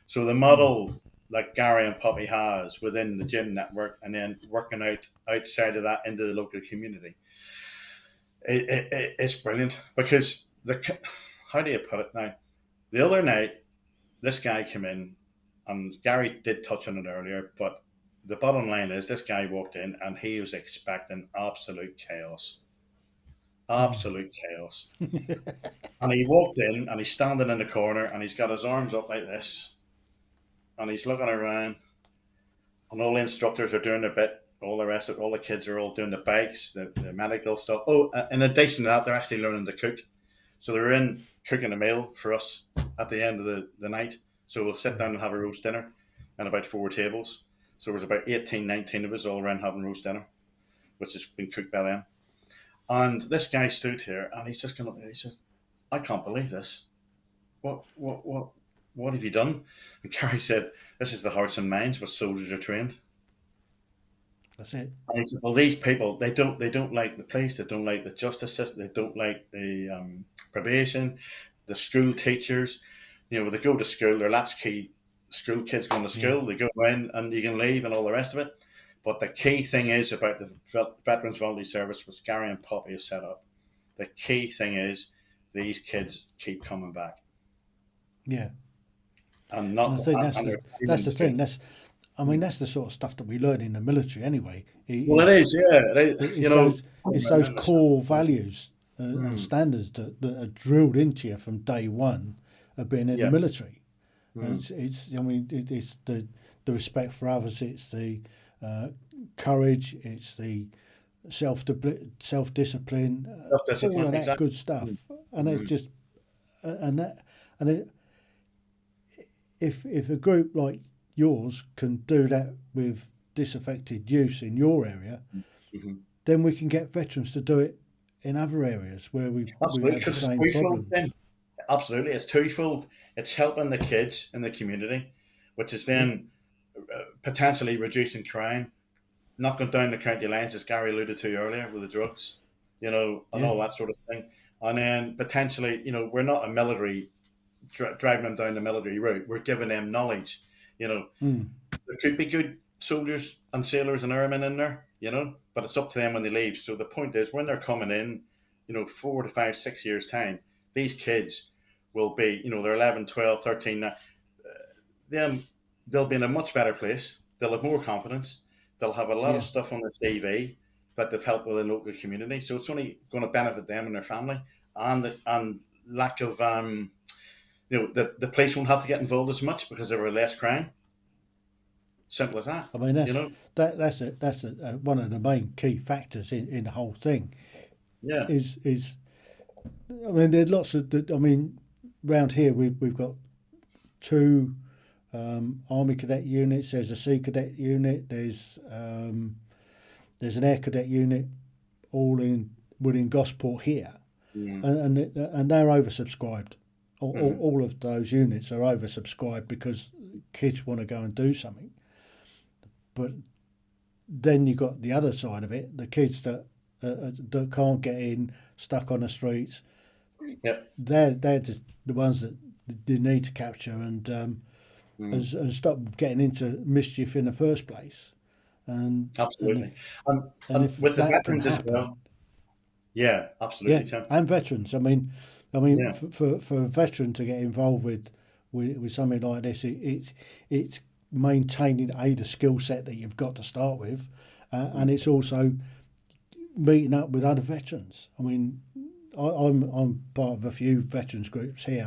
So the model that Gary and Poppy has within the gym network, and then working out outside of that into the local community, it's brilliant. Because how do you put it now? The other night, this guy came in, and Gary did touch on it earlier, but the bottom line is this guy walked in and he was expecting absolute chaos. Absolute chaos. And he walked in and he's standing in the corner and he's got his arms up like this and he's looking around, and all the instructors are doing their bit. All the rest of all the kids are all doing the bikes, the medical stuff. Oh, in addition to that, they're actually learning to cook. So they're in cooking a meal for us at the end of the night. So we'll sit down and have a roast dinner and about 4 tables. So there was about 18, 19 of us all around having roast dinner, which has been cooked by them. And this guy stood here and he's just going, he said, I can't believe this. What have you done? And Gary said, this is the hearts and minds where soldiers are trained. That's it. And he said, well, these people, they don't like the police, they don't like the justice system, they don't like the probation, the school teachers. You know, when they go to school, they're latchkey school kids going to school, they go in and you can leave and all the rest of it. But the key thing is about the Veterans Voluntary Service, which Gary and Poppy have set up. The key thing is these kids keep coming back. Yeah. And not. And I think that's the thing. That's the sort of stuff that we learn in the military anyway. Well, it is, yeah. It's those core values and standards that are drilled into you from day one of being in the military. It's the respect for others. It's the courage. It's the self-discipline. All of that good stuff. And it's just if a group like yours can do that with disaffected youth in your area, then we can get veterans to do it in other areas where we have the same problems. Absolutely, it's twofold. It's helping the kids in the community, which is then potentially reducing crime, knocking down the county lines, as Gary alluded to earlier, with the drugs, and all that sort of thing. And then potentially, we're not a military driving them down the military route. We're giving them knowledge. There could be good soldiers and sailors and airmen in there, but it's up to them when they leave. So the point is, when they're coming in, 4 to 5, 6 years' time, these kids will be, they're 11, 12, 13 now. They'll be in a much better place. They'll have more confidence. They'll have a lot of stuff on their CV that they've helped with the local community. So it's only going to benefit them and their family. And lack of, the police won't have to get involved as much because there are less crime. Simple as that. I mean, that's one of the main key factors in the whole thing. Yeah. Is there's lots of. Round here we've got 2 Army cadet units. There's a Sea Cadet unit. There's an Air Cadet unit, all within Gosport here, and they're oversubscribed. All of those units are oversubscribed because kids want to go and do something. But then you've got the other side of it, the kids that can't get in, stuck on the streets. Yep. They're just the ones that you need to capture and stop getting into mischief in the first place. And absolutely, and with the veterans as well. Yeah, absolutely. Yeah, and veterans. For a veteran to get involved with something like this, it's maintaining the skill set that you've got to start with, and it's also meeting up with other veterans. I'm part of a few veterans groups here.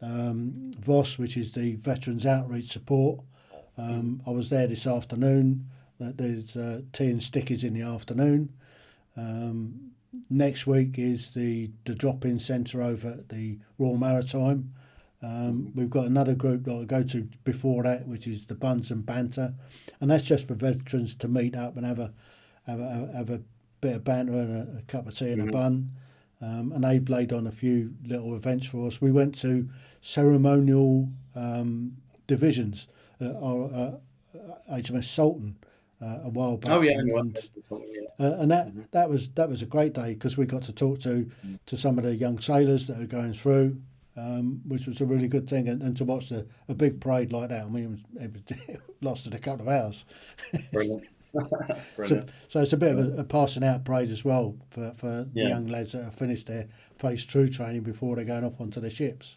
VOS, which is the Veterans Outreach Support. I was there this afternoon. There's tea and stickies in the afternoon. Next week is the drop-in centre over at the Royal Maritime. We've got another group that I go to before that, which is the Buns and Banter, and that's just for veterans to meet up and have a bit of banter and a cup of tea and a bun. And they've laid on a few little events for us. We went to ceremonial divisions at HMS Sultan a while back. Oh yeah, and that was a great day because we got to talk to some of the young sailors that are going through, which was a really good thing, and to watch a big parade like that. It lasted a couple of hours. Brilliant. So it's a bit of a passing out parade as well for the young lads that have finished their phase 2 training before they're going off onto the ships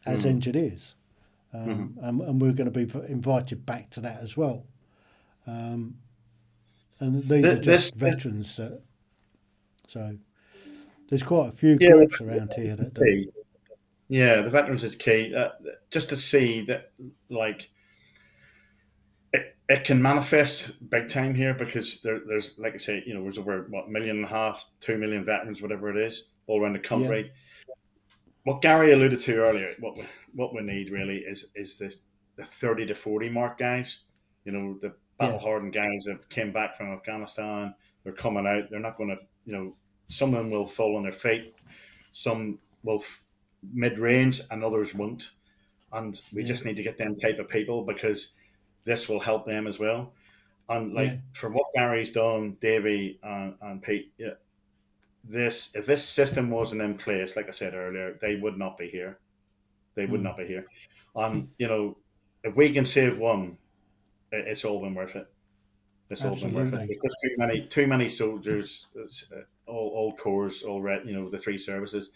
as engineers. And we're going to be invited back to that as well. And these are just veterans. So there's quite a few groups around here that do. Yeah, the veterans is key. Just to see that, it can manifest big time here because there's, like I say, there's over 1.5 million, 2 million veterans, whatever it is, all around the country. Yeah. What Gary alluded to earlier, what we need really is the 30 to 40 mark guys. The battle-hardened guys that came back from Afghanistan. They're coming out. They're not going to, some of them will fall on their feet. Some will mid-range and others won't. And we just need to get them type of people, because this will help them as well. And for what Gary's done, Davey and Pete, if this system wasn't in place, like I said earlier, they would not be here. They would not be here. And, if we can save one, it's all been worth it. It's all been worth it. There's too many soldiers, all corps, all the three services,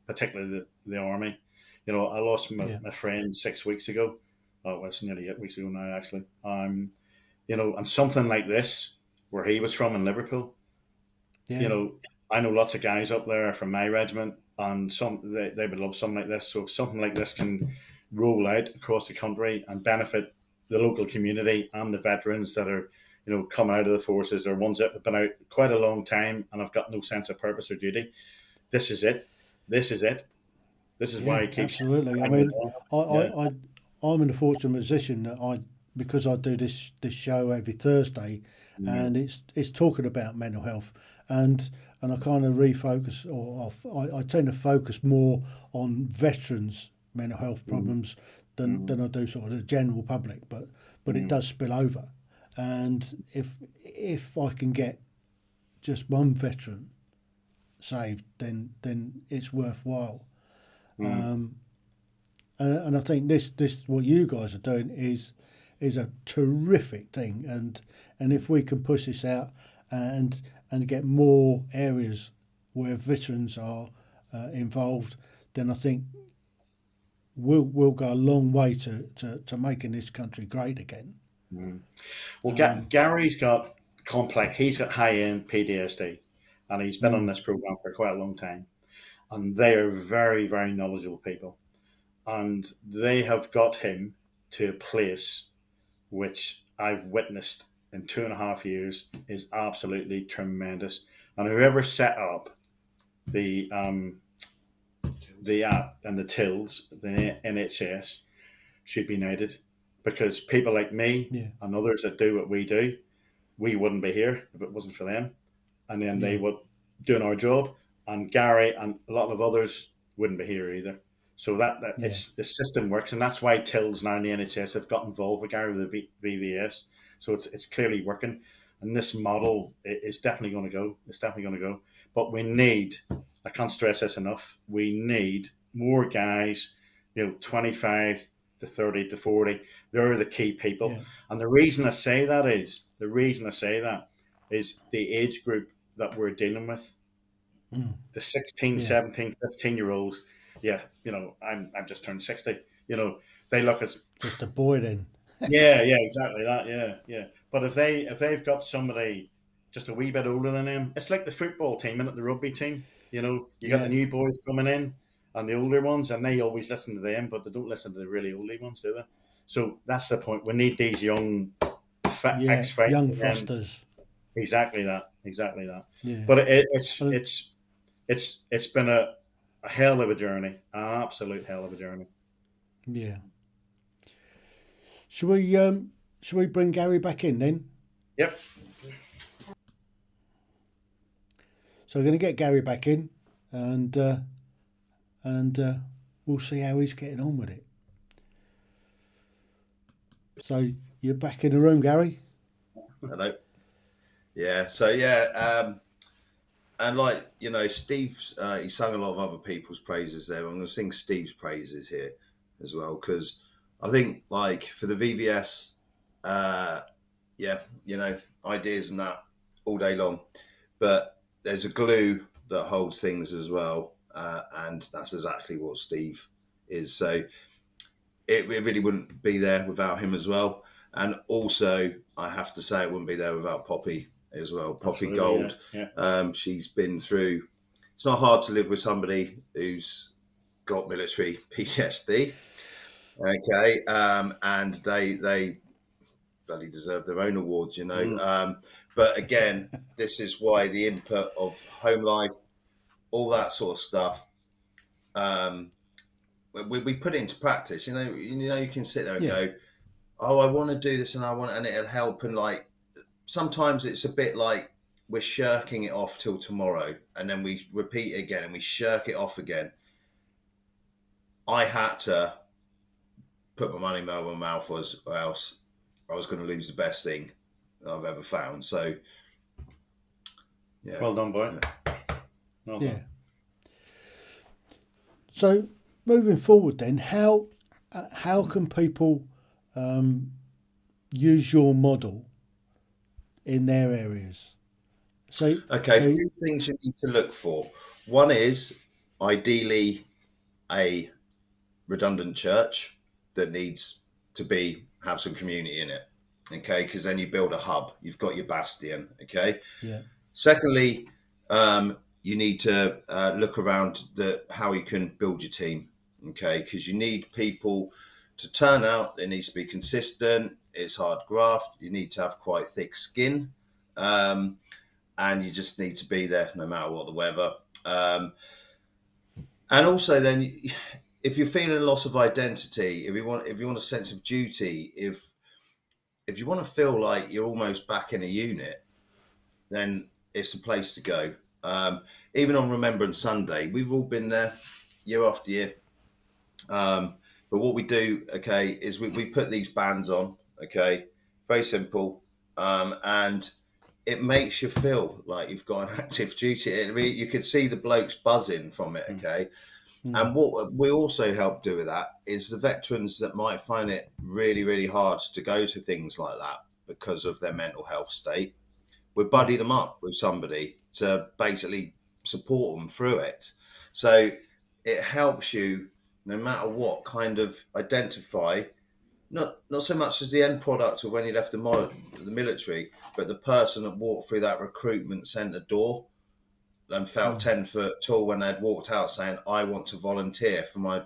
particularly the army. I lost my friend 6 weeks ago. Oh, it's nearly 8 weeks ago now, actually. And something like this, where he was from in Liverpool, I know lots of guys up there from my regiment, and they would love something like this. So if something like this can roll out across the country and benefit the local community and the veterans that are, coming out of the forces, or ones that have been out quite a long time and have got no sense of purpose or duty, this is it. This is it. This is why it keeps. Absolutely. I mean, I'm in a fortunate position that because I do this show every Thursday, and it's talking about mental health, and I kind of refocus, I tend to focus more on veterans' mental health problems than I do sort of the general public, but it does spill over, and if I can get just one veteran saved, then it's worthwhile. And I think this what you guys are doing is a terrific thing, and if we can push this out and get more areas where veterans are involved, then I think we'll go a long way to making this country great again. Well, Gary's got complex. He's got high-end PTSD, and he's been on this program for quite a long time. And they are very, very knowledgeable people, and they have got him to a place which I've witnessed in 2.5 years is absolutely tremendous. And whoever set up the app and the tills, the NHS, should be knighted, because people like me and others that do what we do, we wouldn't be here if it wasn't for them. And then they would doing our job, and Gary and a lot of others wouldn't be here either. So the system works, and that's why tills now in the NHS have got involved with Gary with the VVS. So it's clearly working, and this model is definitely going to go. It's definitely going to go. But we need, I can't stress this enough, we need more guys, 25 to 30 to 40. They're the key people. Yeah. And the reason I say that is the age group that we're dealing with. The 16, 17, 15-year-olds, I'm just turned 60. They look as just a boy then. yeah, exactly that. Yeah. But if they've got somebody just a wee bit older than them, it's like the football team and the rugby team. You got the new boys coming in and the older ones, and they always listen to them, but they don't listen to the really oldie ones, do they? So that's the point. We need these young X-fighters, young fosters. Exactly that. Yeah. But it's been a hell of a journey, an absolute hell of a journey. Yeah. Should we bring Gary back in then? Yep. So we're going to get Gary back in, and we'll see how he's getting on with it. So you're back in the room, Gary? Hello. Yeah. So and Steve's he sung a lot of other people's praises there. I'm going to sing Steve's praises here as well, because I think for the VVS, ideas and that all day long, but there's a glue that holds things as well, and that's exactly what Steve is. So it really wouldn't be there without him as well. And also, I have to say, it wouldn't be there without Poppy as well. Poppy Gold. Yeah. She's been through. It's not hard to live with somebody who's got military PTSD. Okay, and they bloody deserve their own awards, But again, this is why the input of home life, all that sort of stuff, we put it into practice. You can sit there and go, oh, I want to do this and it'll help. And like, sometimes it's a bit like we're shirking it off till tomorrow, and then we repeat it again and we shirk it off again. I had to put my money where my mouth was, or else I was going to lose the best thing I've ever found. So, yeah. Well done, boy. Yeah. Well done. Yeah. So moving forward, then, how can people use your model in their areas? So, okay, a few things you need to look for. One is ideally a redundant church that needs to have some community in it. Okay, because then you build a hub. You've got your bastion. Okay. Yeah. Secondly, you need to look around how you can build your team. Okay, because you need people to turn out. It needs to be consistent. It's hard graft. You need to have quite thick skin, and you just need to be there no matter what the weather. And also, then, if you're feeling a loss of identity, if you want a sense of duty, if you want to feel like you're almost back in a unit, then it's the place to go. Even on Remembrance Sunday, we've all been there year after year. But what we do, okay, is we put these bands on, okay, very simple, and it makes you feel like you've got an active duty. You could see the blokes buzzing from it, okay. And what we also help do with that is the veterans that might find it really, really hard to go to things like that because of their mental health state. We buddy them up with somebody to basically support them through it. So it helps you, no matter what, kind of identify, not so much as the end product of when you left the military, but the person that walked through that recruitment centre door and felt 10 foot tall when they'd walked out saying, I want to volunteer for my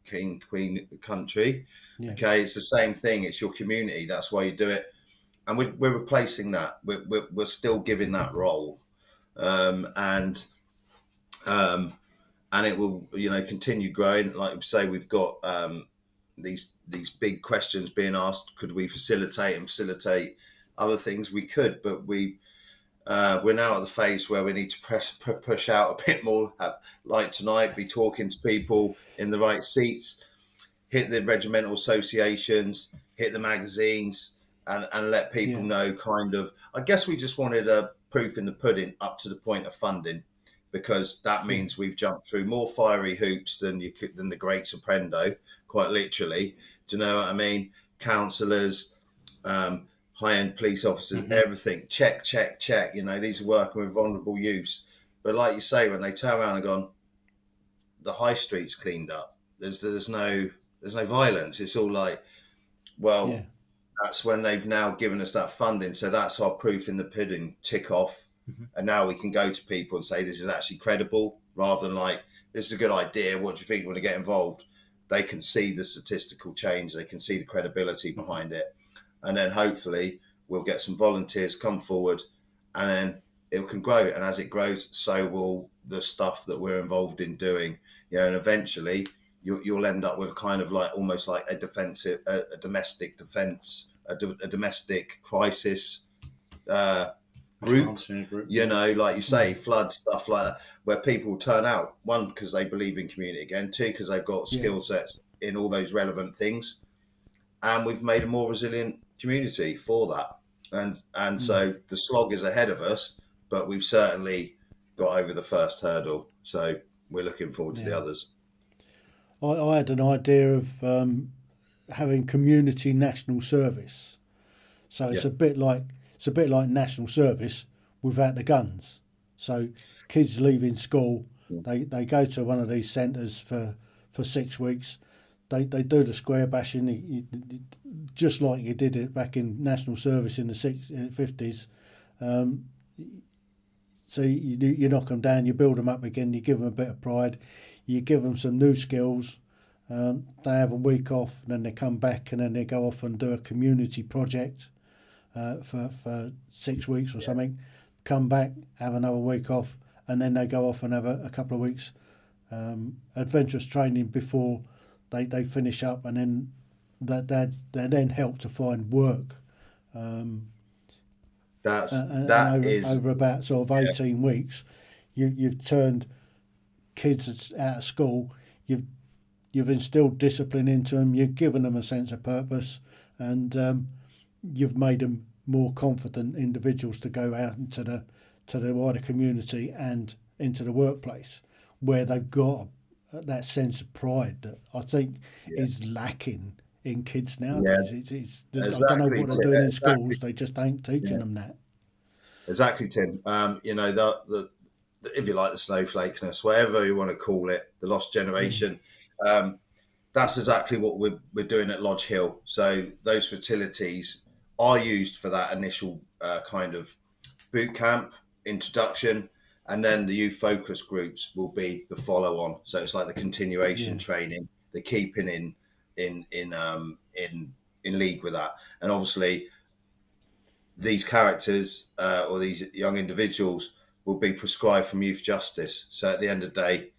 queen country. Yeah. Okay, it's the same thing. It's your community. That's why you do it. And we're replacing that. We're still giving that role. And it will, continue growing. Like we say, we've got these big questions being asked. Could we facilitate other things? We could, but we're now at the phase where we need to push out a bit more. Like tonight, be talking to people in the right seats, hit the regimental associations, hit the magazines, and let people know kind of. I guess we just wanted a proof in the pudding up to the point of funding, because that means we've jumped through more fiery hoops than the Great Soprendo, quite literally. Do you know what I mean? Councillors, high-end police officers, everything. Check. These are working with vulnerable youths. But like you say, when they turn around and gone, the high street's cleaned up. There's no violence. It's all like, well, that's when they've now given us that funding. So that's our proof in the pudding tick off. And now we can go to people and say, this is actually credible, rather than like, this is a good idea. What do you think you want to get involved? They can see the statistical change. They can see the credibility behind it. And then hopefully we'll get some volunteers come forward, and then it can grow. And as it grows, so will the stuff that we're involved in doing. And eventually you'll end up with kind of like almost like a domestic defence, a domestic crisis group, like you say, flood, stuff like that, where people turn out, one, because they believe in community again, two, because they've got skill sets in all those relevant things. And we've made a more resilient community for that. And so the slog is ahead of us, but we've certainly got over the first hurdle. So we're looking forward to the others. I had an idea of having community national service. So it's a bit like national service without the guns. So kids leaving school, they go to one of these centres for 6 weeks. They do the square bashing, just like you did it back in national service in the 50s. So you knock them down, you build them up again, you give them a bit of pride, you give them some new skills. They have a week off, and then they come back, and then they go off and do a community project for 6 weeks or something. Come back, have another week off, and then they go off and have a couple of weeks adventurous training before they finish up, and then that they then help to find work. Over about sort of 18 weeks, you've turned kids out of school. You've instilled discipline into them. You've given them a sense of purpose, and you've made them more confident individuals to go out into the wider community and into the workplace, where they've got that sense of pride that I think is lacking in kids nowadays. Yeah. I don't know what they're doing in schools. They just ain't teaching them that. Exactly, Tim. You know, the if you like, the snowflakeness, whatever you want to call it, the lost generation. That's exactly what we're doing at Lodge Heale. So those facilities are used for that initial kind of boot camp introduction, and then the youth focus groups will be the follow on. So it's like the continuation training, the keeping in league with that, and obviously these characters or these young individuals will be prescribed from youth justice. So at the end of the day,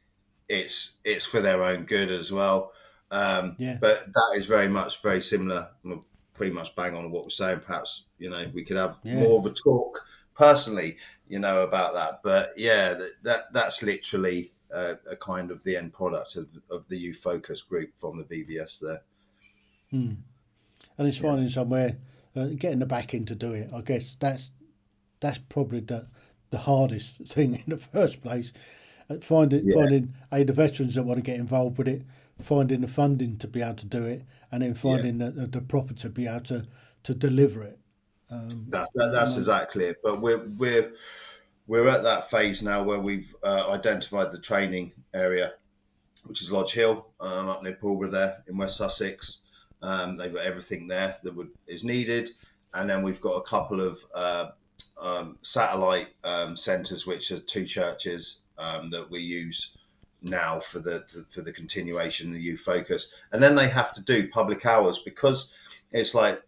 it's for their own good as well. But that is very similar. I'm pretty much bang on what we're saying. Perhaps, you know, we could have more of a talk personally, you know, about that. But yeah, that's literally a kind of the end product of the youth focus group from the VBS there. And it's finding somewhere, getting the backing to do it. I guess that's probably the hardest thing in the first place. Finding the veterans that want to get involved with it, finding the funding to be able to do it, and then finding the proper to be able to deliver it. That's exactly it. But we're at that phase now where we've identified the training area, which is Lodge Heale, up near Pulborough there in West Sussex. They've got everything there that is needed, and then we've got a couple of satellite centres, which are two churches that we use now for the continuation, the youth focus, and then they have to do public hours because it's like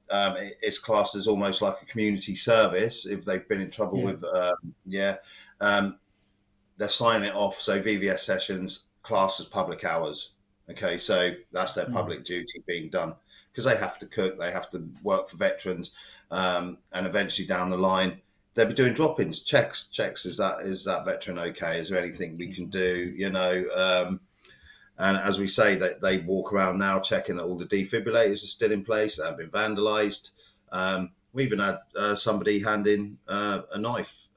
it's classed as almost like a community service if they've been in trouble with they're signing it off. So VVS sessions classed as public hours. Okay, so that's their public duty being done because they have to cook, they have to work for veterans, and eventually down the line they'll be doing drop-ins, checks. Is that veteran okay? Is there anything we can do? You know, and as we say, that they walk around now checking that all the defibrillators are still in place. They haven't been vandalised. We even had somebody hand in a knife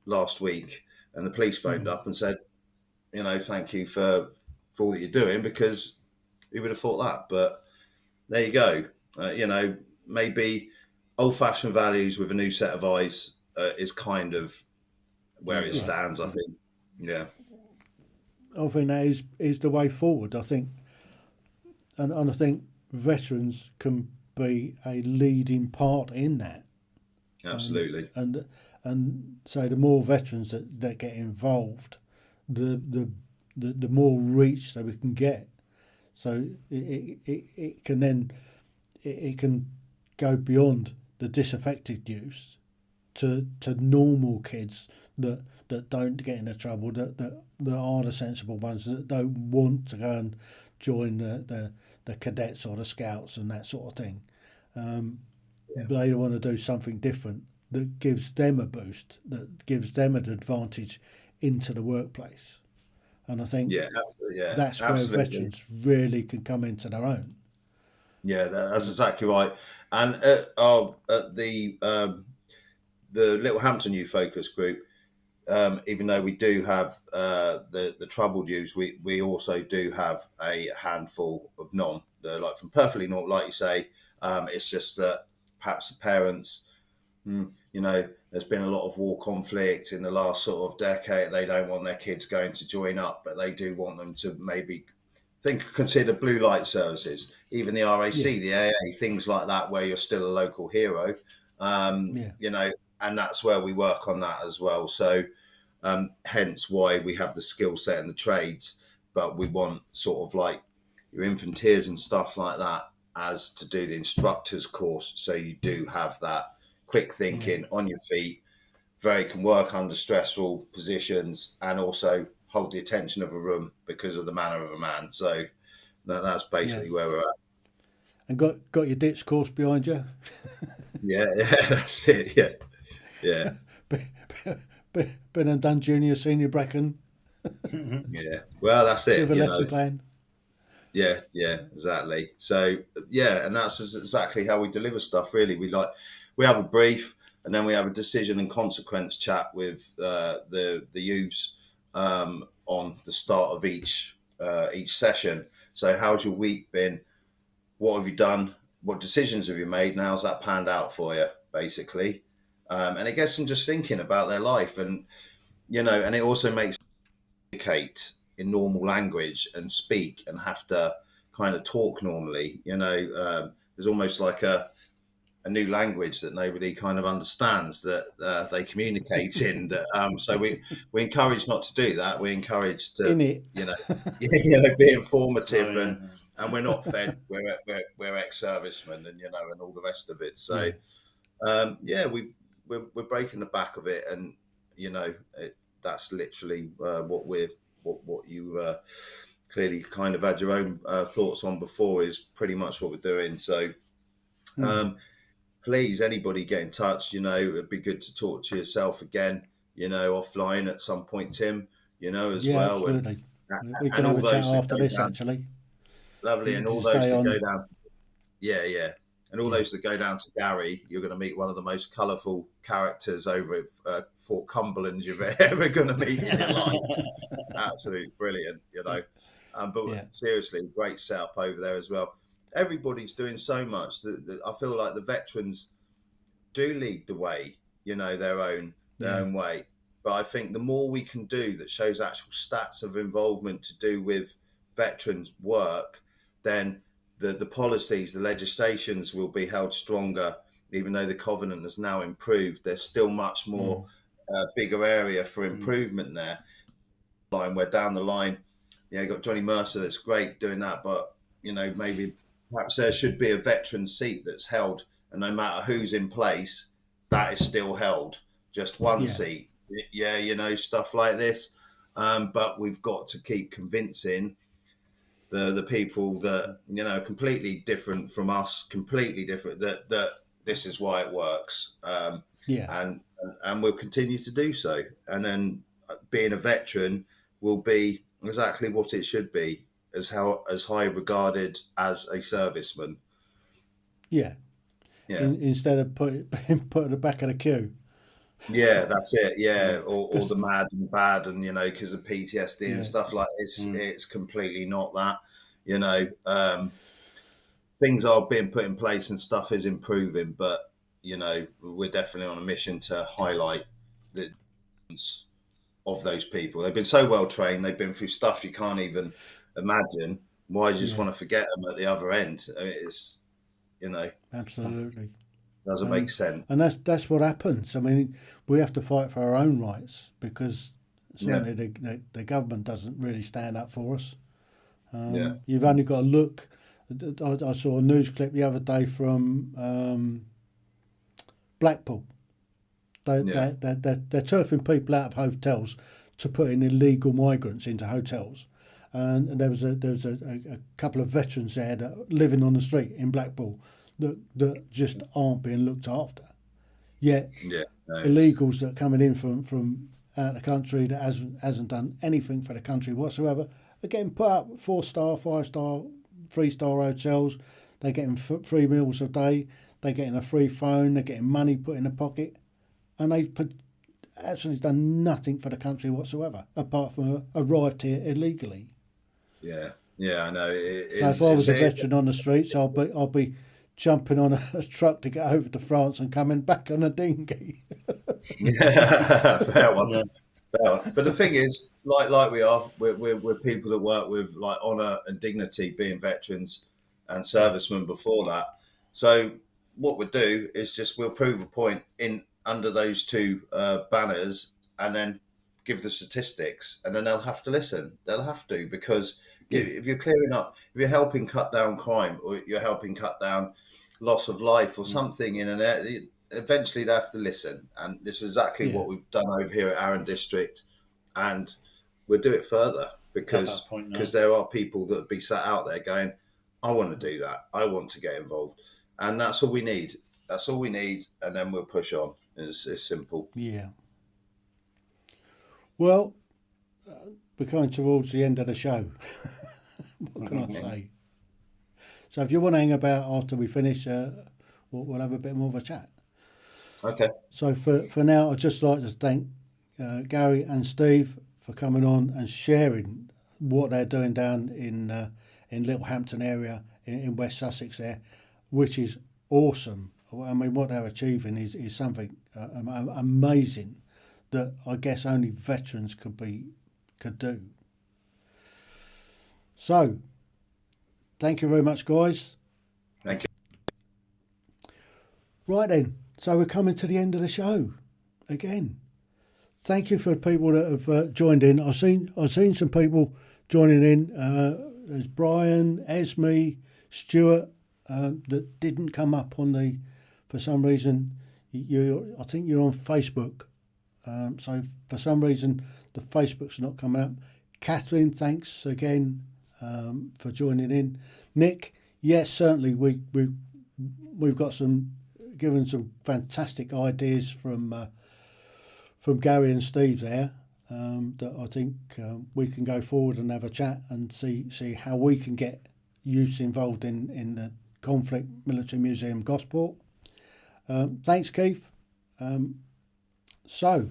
last week, and the police phoned up and said, you know, thank you for all that you're doing, because we would have thought that. But there you go. You know, maybe old-fashioned values with a new set of eyes is kind of where it stands, I think. Yeah. I think that is the way forward, I think. And I think veterans can be a leading part in that. Absolutely. And so the more veterans that get involved, the more reach that we can get. So it can then it can go beyond the disaffected youth to normal kids that don't get into trouble, that are the sensible ones, that don't want to go and join the cadets or the scouts and that sort of thing. But they want to do something different that gives them a boost, that gives them an advantage into the workplace. And I think that's where veterans really can come into their own. Yeah, that's exactly right. And at the Littlehampton Youth Focus Group, even though we do have the troubled youths, we also do have a handful of like from perfectly normal, like you say. It's just that perhaps the parents, you know, there's been a lot of war conflict in the last sort of decade. They don't want their kids going to join up, but they do want them to maybe consider blue light services, even the RAC, the AA, things like that, where you're still a local hero. You know, and that's where we work on that as well. So hence why we have the skill set and the trades, but we want sort of like your infanteers and stuff like that as to do the instructor's course. So you do have that quick thinking, on your feet, can work under stressful positions, and also hold the attention of a room because of the manner of a man. So That's basically where we're at. And got your ditch course behind you. Yeah, that's it. Yeah. Been and done junior, senior Bracken. Yeah. Well, that's it. With a lesson plan. Yeah, exactly. So and that's exactly how we deliver stuff. Really, we have a brief, and then we have a decision and consequence chat with the youths on the start of each session. So, how's your week been? What have you done? What decisions have you made? And how's that panned out for you, basically? And it gets them just thinking about their life, and and it also makes them communicate in normal language and speak and have to kind of talk normally. There's almost like a new language that nobody kind of understands that they communicate in. So we encourage not to do that. We encourage to be informative and we're not fed. We're ex-servicemen and and all the rest of it. So we're breaking the back of it, and that's literally what you clearly kind of had your own thoughts on before is pretty much what we're doing. So please, anybody get in touch. It'd be good to talk to yourself again, offline at some point, Tim, as well. Absolutely. We can have a chat after this, actually. Lovely. And all those that go down to, and all those that go down to Gary, you're going to meet one of the most colourful characters over at Fort Cumberland you're ever going to meet in your life. Absolutely brilliant, but seriously, great setup over there as well. Everybody's doing so much that I feel like the veterans do lead the way, their own way. But I think the more we can do that shows actual stats of involvement to do with veterans' work, then the policies, the legislations will be held stronger. Even though the covenant has now improved, there's still much more bigger area for improvement there. Where down the line, you've got Johnny Mercer, that's great doing that, but maybe perhaps there should be a veteran seat that's held, and no matter who's in place, that is still held. Just one seat. Stuff like this. But we've got to keep convincing the people that, are completely different from us, completely different, that this is why it works. And we'll continue to do so. And then being a veteran will be exactly what it should be, as high regarded as a serviceman. Instead of put at the back of the queue. That's it. Or the mad and bad, and because of PTSD and stuff like this, it's completely not that. Things are being put in place and stuff is improving, but we're definitely on a mission to highlight the difference of those people. They've been so well trained, they've been through stuff you can't even imagine. Why do you just want to forget them at the other end? I mean, it's absolutely doesn't make sense. And that's what happens. I mean, we have to fight for our own rights, because certainly the government doesn't really stand up for us. You've only got to look. I saw a news clip the other day from Blackpool. They're turfing people out of hotels to put in illegal migrants into hotels, and there was a couple of veterans there that living on the street in Blackpool that just aren't being looked after. Yet illegals that are coming in from out of the country that hasn't done anything for the country whatsoever are getting put up 4-star, 5-star, 3-star hotels. They're getting free meals a day. They're getting a free phone. They're getting money put in a pocket, and they've actually done nothing for the country whatsoever, apart from arrived here illegally. I know. So if I was a veteran on the streets, I'll be jumping on a truck to get over to France and coming back on a dinghy. Fair one. But the thing is, like we are, we're people that work with like honour and dignity, being veterans and servicemen before that. So what we'll do is we'll prove a point in under those two banners, and then give the statistics, and then they'll have to listen. They'll have to, because if you're clearing up, if you're helping cut down crime, or you're helping cut down loss of life or something in an area, eventually they have to listen. And this is exactly what we've done over here at Arran District, and we'll do it further. because there are people that would be sat out there going, I want to do that. I want to get involved. And that's all we need. That's all we need. And then we'll push on. It's simple. Yeah. Well, we're coming towards the end of the show. What can I say? So if you want to hang about after we finish, we'll have a bit more of a chat. Okay. So for now, I'd just like to thank Gary and Steve for coming on and sharing what they're doing down in Littlehampton area in West Sussex there, which is awesome. I mean, what they're achieving is something amazing that I guess only veterans could do. So, thank you very much, guys. Thank you. Right then, so we're coming to the end of the show again. Thank you for the people that have joined in. I've seen some people joining in. There's Brian, Esme, Stuart that didn't come up on the. For some reason, I think you're on Facebook. So for some reason, the Facebook's not coming up. Catherine, thanks again for joining in. Nick, yes, certainly we've got given some fantastic ideas from Gary and Steve there that I think we can go forward and have a chat and see how we can get youths involved in the Conflict Military Museum Gosport. Thanks, Keith. So,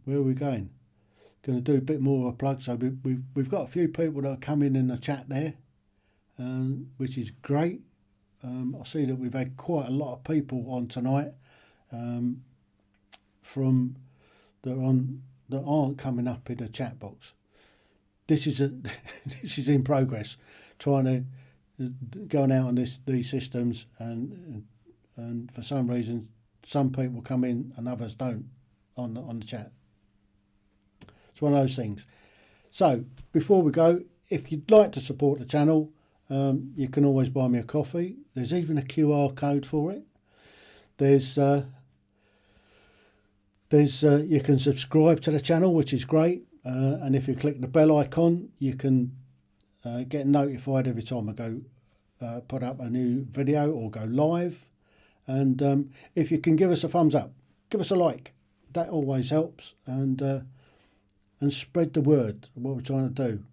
where are we going? Going to do a bit more of a plug. So we've got a few people that are coming in the chat there, which is great. I see that we've had quite a lot of people on tonight from that aren't coming up in the chat box. This is this is in progress. Trying to going out on these systems and for some reason some people come in and others don't on the chat. It's one of those things. So before we go, if you'd like to support the channel, you can always buy me a coffee. There's even a QR code for it. There's you can subscribe to the channel, which is great. And if you click the bell icon, you can get notified every time I go put up a new video or go live. And if you can give us a thumbs up, give us a like. That always helps. And spread the word of what we're trying to do.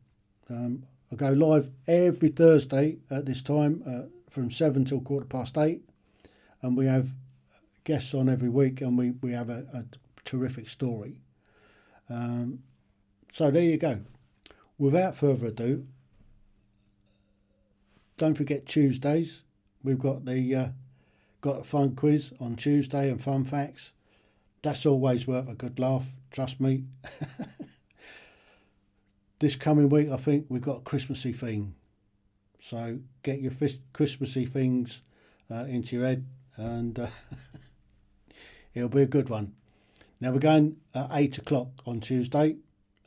I go live every Thursday at this time from 7 till 8:15, and we have guests on every week, and we have a terrific story. So there you go. Without further ado, don't forget Tuesdays. We've got the fun quiz on Tuesday and fun facts. That's always worth a good laugh, trust me. This coming week, I think we've got a Christmassy theme. So get your Christmassy things into your head, and it'll be a good one. Now we're going at 8 o'clock on Tuesday.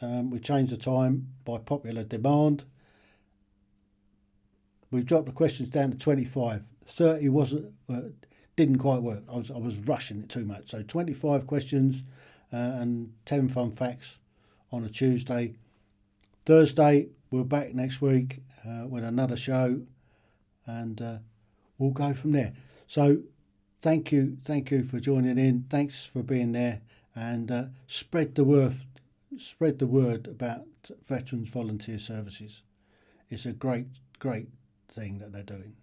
We changed the time by popular demand. We've dropped the questions down to 25. 30 didn't quite work. I was rushing it too much. So 25 questions and 10 fun facts on a Tuesday. Thursday, we're back next week with another show, and we'll go from there. So thank you for joining in. Thanks for being there, and spread the word about Veterans Volunteer Services. It's a great thing that they're doing.